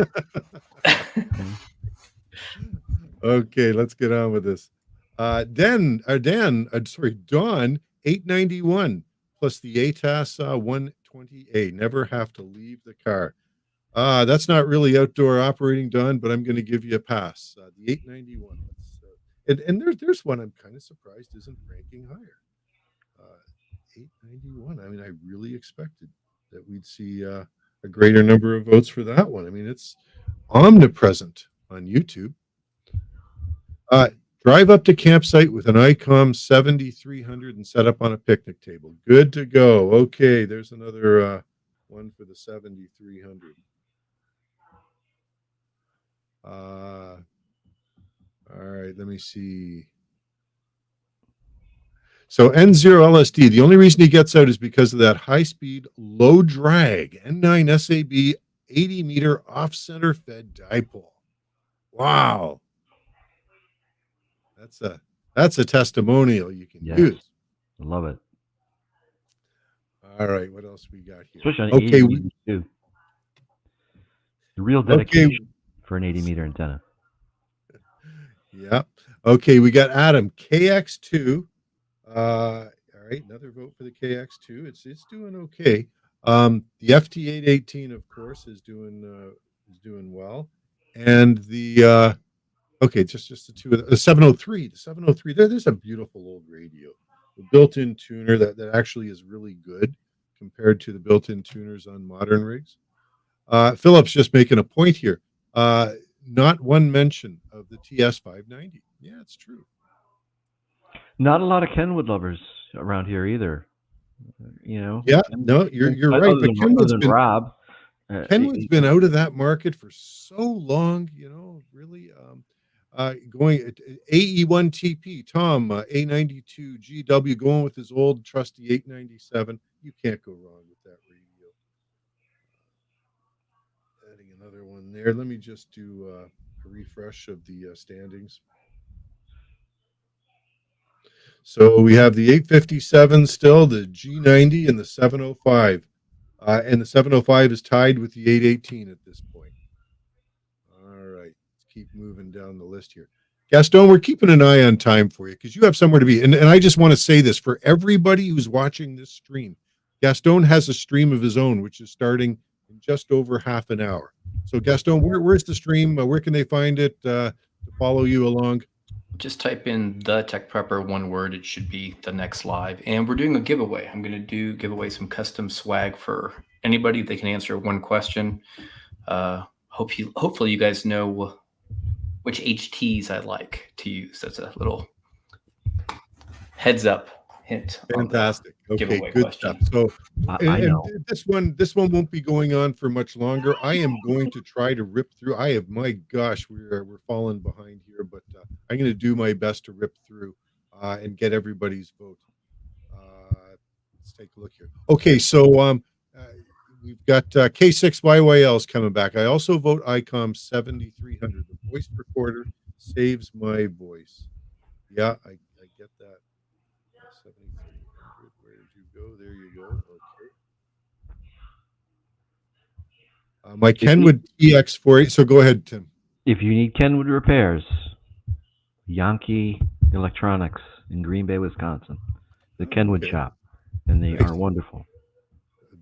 Okay, let's get on with this. Don 891 plus the ATAS 120A. Never have to leave the car. That's not really outdoor operating, Don, but I'm going to give you a pass. The 891. And there's one I'm kind of surprised isn't ranking higher. 891. I mean, I really expected that we'd see a greater number of votes for that one. I mean, it's omnipresent on YouTube. Drive up to campsite with an ICOM 7300 and set up on a picnic table. Good to go. Okay, there's another one for the 7300. All right, let me see. So N0 LSD, the only reason he gets out is because of that high-speed, low-drag N9 SAB 80-meter off-center fed dipole. Wow. That's a testimonial you can use. I love it. All right, what else we got here? Especially on 80 meters too. The real dedication for an 80-meter antenna. Yeah. Okay, we got Adam KX2. All right, another vote for the KX2. It's doing okay. The FT818, of course, is doing well, and the okay, just the two of the 703. The 703. There's a beautiful old radio, the built-in tuner that actually is really good compared to the built-in tuners on modern rigs. Philip's just making a point here. Not one mention of the TS590. Yeah, it's true. Not a lot of Kenwood lovers around here either. You know. Yeah, no, you're right. But Kenwood's been out of that market for so long. You know, really. Going AE1TP Tom A92 GW going with his old trusty 897. You can't go wrong with that radio. Adding another one there. Let me just do a refresh of the standings. So we have the 857 still, the G90, and the 705. And the 705 is tied with the 818 at this point. All right, let's keep moving down the list here. Gaston, we're keeping an eye on time for you because you have somewhere to be. And I just want to say this for everybody who's watching this stream. Gaston has a stream of his own, which is starting in just over half an hour. So Gaston, where's the stream? Where can they find it to follow you along? Just type in the Tech Prepper, one word. It should be the next live. And we're doing a giveaway. I'm going to give away some custom swag for anybody. They can answer one question. Hopefully you guys know which HTs I like to use. That's a little heads up hint. Fantastic. Okay, good question. stuff. So I know this one won't be going on for much longer. I am going to try to rip through. My gosh, we're falling behind here, but I'm going to do my best to rip through and get everybody's vote. Let's take a look here. Okay, so we've got K6YYLs coming back. I also vote ICOM 7300. The voice recorder saves my voice. Yeah, I get that. 7300. Where did you go? There you go. Okay. My Kenwood EX48. So go ahead, Tim. If you need Kenwood repairs, Yankee Electronics in Green Bay, Wisconsin, the Kenwood shop, and they are wonderful.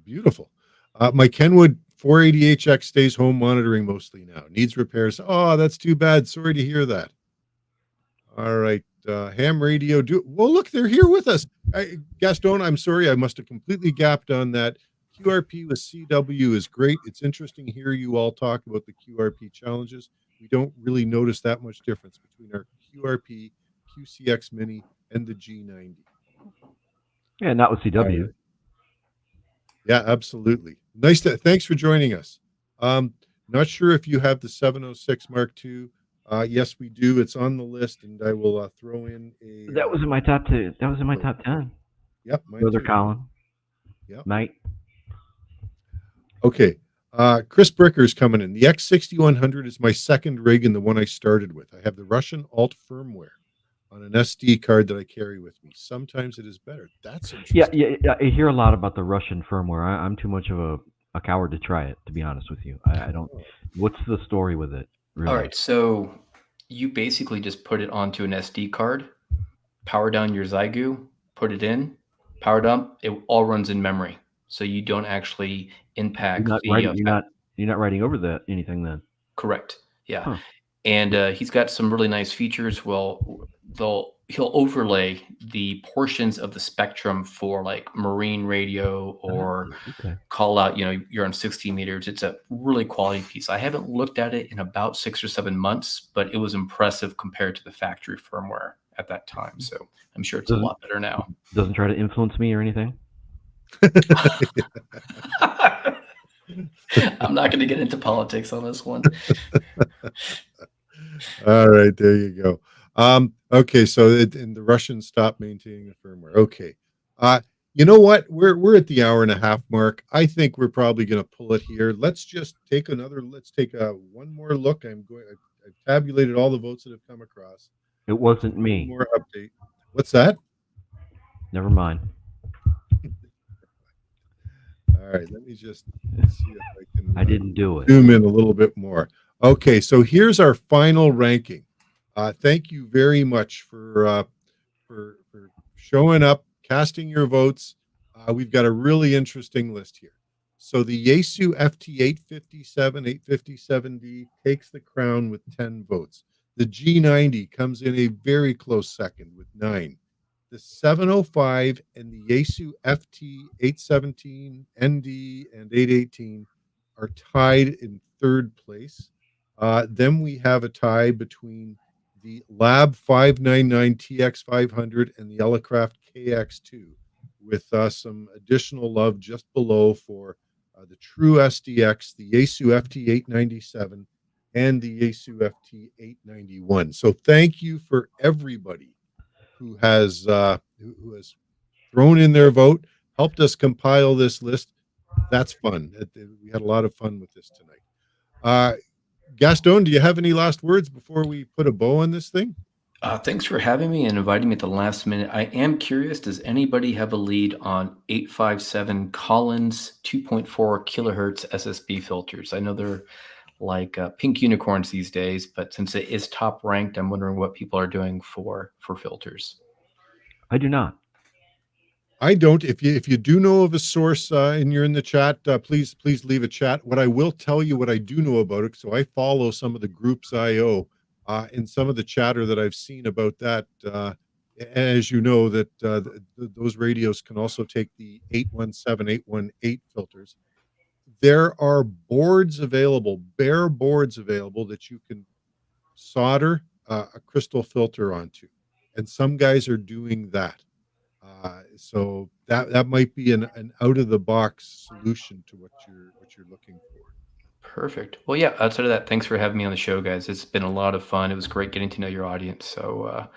Beautiful. My Kenwood 480HX stays home monitoring mostly now. Needs repairs. Oh, that's too bad. Sorry to hear that. All right. Ham Radio. Well, look, they're here with us. Gaston, I'm sorry. I must have completely gapped on that. QRP with CW is great. It's interesting to hear you all talk about the QRP challenges. We don't really notice that much difference between our QRP, QCX Mini, and the G90. Yeah, not with CW. Right. Yeah, absolutely. Thanks for joining us. Not sure if you have the 706 Mark II. Yes, we do. It's on the list, and I will throw in a. That was in my top two. That was in my top 10. Yep, mine Brother too. Colin. Yep. Mate. Okay. Chris Bricker's coming in. The X6100 is my second rig and the one I started with. I have the Russian alt firmware on an SD card that I carry with me. Sometimes it is better. That's interesting. Yeah. I hear a lot about the Russian firmware. I'm too much of a coward to try it, to be honest with you. I don't. What's the story with it? Really? All right, so you basically just put it onto an SD card, power down your Zygu, put it in, power dump. It all runs in memory, so you don't actually impact You're not writing over anything then. Correct. Yeah. Huh. And he's got some really nice features. Well, he'll overlay the portions of the spectrum for like marine radio or call out, you're on 60 meters. It's a really quality piece. I haven't looked at it in about 6 or 7 months, but it was impressive compared to the factory firmware at that time. So I'm sure it's a lot better now. Doesn't try to influence me or anything? I'm not going to get into politics on this one. All right, there you go. Okay, so and the Russians stopped maintaining the firmware. Okay, you know what? We're at the hour and a half mark. I think we're probably going to pull it here. Let's just take one more look. I've tabulated all the votes that have come across. It wasn't me. One more update. What's that? Never mind. All right, let me just see if I can. I didn't do it. Zoom in a little bit more. Okay, so here's our final ranking. Thank you very much for showing up, casting your votes. We've got a really interesting list here. So the Yaesu FT857, 857D takes the crown with 10 votes. The G90 comes in a very close second with 9. The 705 and the Yaesu FT817, ND, and 818 are tied in third place. Then we have a tie between the Lab 599 TX500 and the Elecraft KX2, with some additional love just below for the True SDX, the Yaesu FT897, and the Yaesu FT891. So thank you for everybody who has thrown in their vote, helped us compile this list. That's fun. We had a lot of fun with this tonight. Gaston, do you have any last words before we put a bow on this thing? Thanks for having me and inviting me at the last minute. I am curious, does anybody have a lead on 857 Collins 2.4 kilohertz SSB filters? I know they're like pink unicorns these days, but since it is top ranked, I'm wondering what people are doing for filters. I do not. I don't. If you do know of a source and you're in the chat, please leave a chat. What I will tell you, what I do know about it, so I follow some of the groups IO and some of the chatter that I've seen about that. As you know, that those radios can also take the 817, 818 filters. There are boards available, bare boards available that you can solder a crystal filter onto, and some guys are doing that. So that might be an out of the box solution to what you're looking for. Perfect. Well, yeah. Outside of that, thanks for having me on the show, guys. It's been a lot of fun. It was great getting to know your audience. So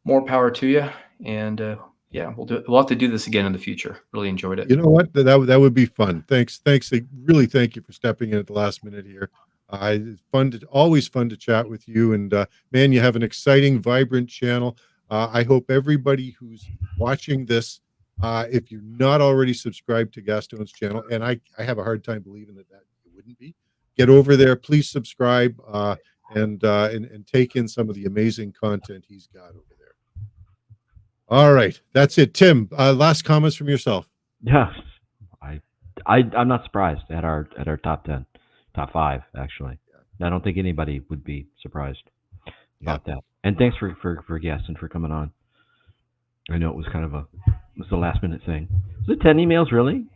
more power to you. And yeah, we'll have to do this again in the future. Really enjoyed it. You know what? That would be fun. Thanks. Really, thank you for stepping in at the last minute here. It's always fun to chat with you. And man, you have an exciting, vibrant channel. I hope everybody who's watching this, if you're not already subscribed to Gaston's channel, and I have a hard time believing that it wouldn't be, get over there. Please subscribe and take in some of the amazing content he's got over there. All right, that's it. Tim, last comments from yourself. Yeah, I'm not surprised at our top 10, top 5 actually. Yeah. I don't think anybody would be surprised about that. And thanks for guests and for coming on. I know it was the last minute thing. Was it 10 emails really?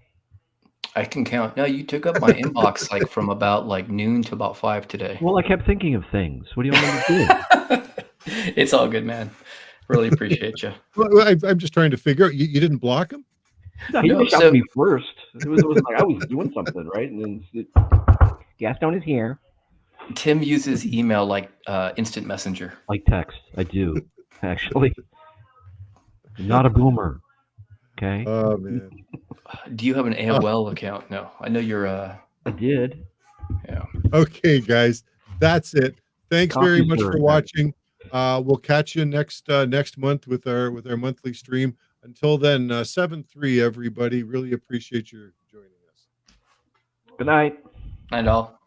I can count. No, you took up my inbox from about noon to about 5 today. Well, I kept thinking of things. What do you want me to do? It's all good, man. Really appreciate you. Well, I'm just trying to figure out. You didn't block him? No, he No, reached out so- to me first. It was like I was doing something, right? And then Gaston is here. Tim uses email like instant messenger. Like text. I do, actually. I'm not a boomer. Okay. Oh man. Do you have an AOL account? No, I know you're. I did. Yeah. Okay, guys, that's it. Thanks very Coffee much served, for guys. watching. We'll catch you next month with our monthly stream. Until then, 7-3, everybody. Really appreciate your joining us. Good night. Night all.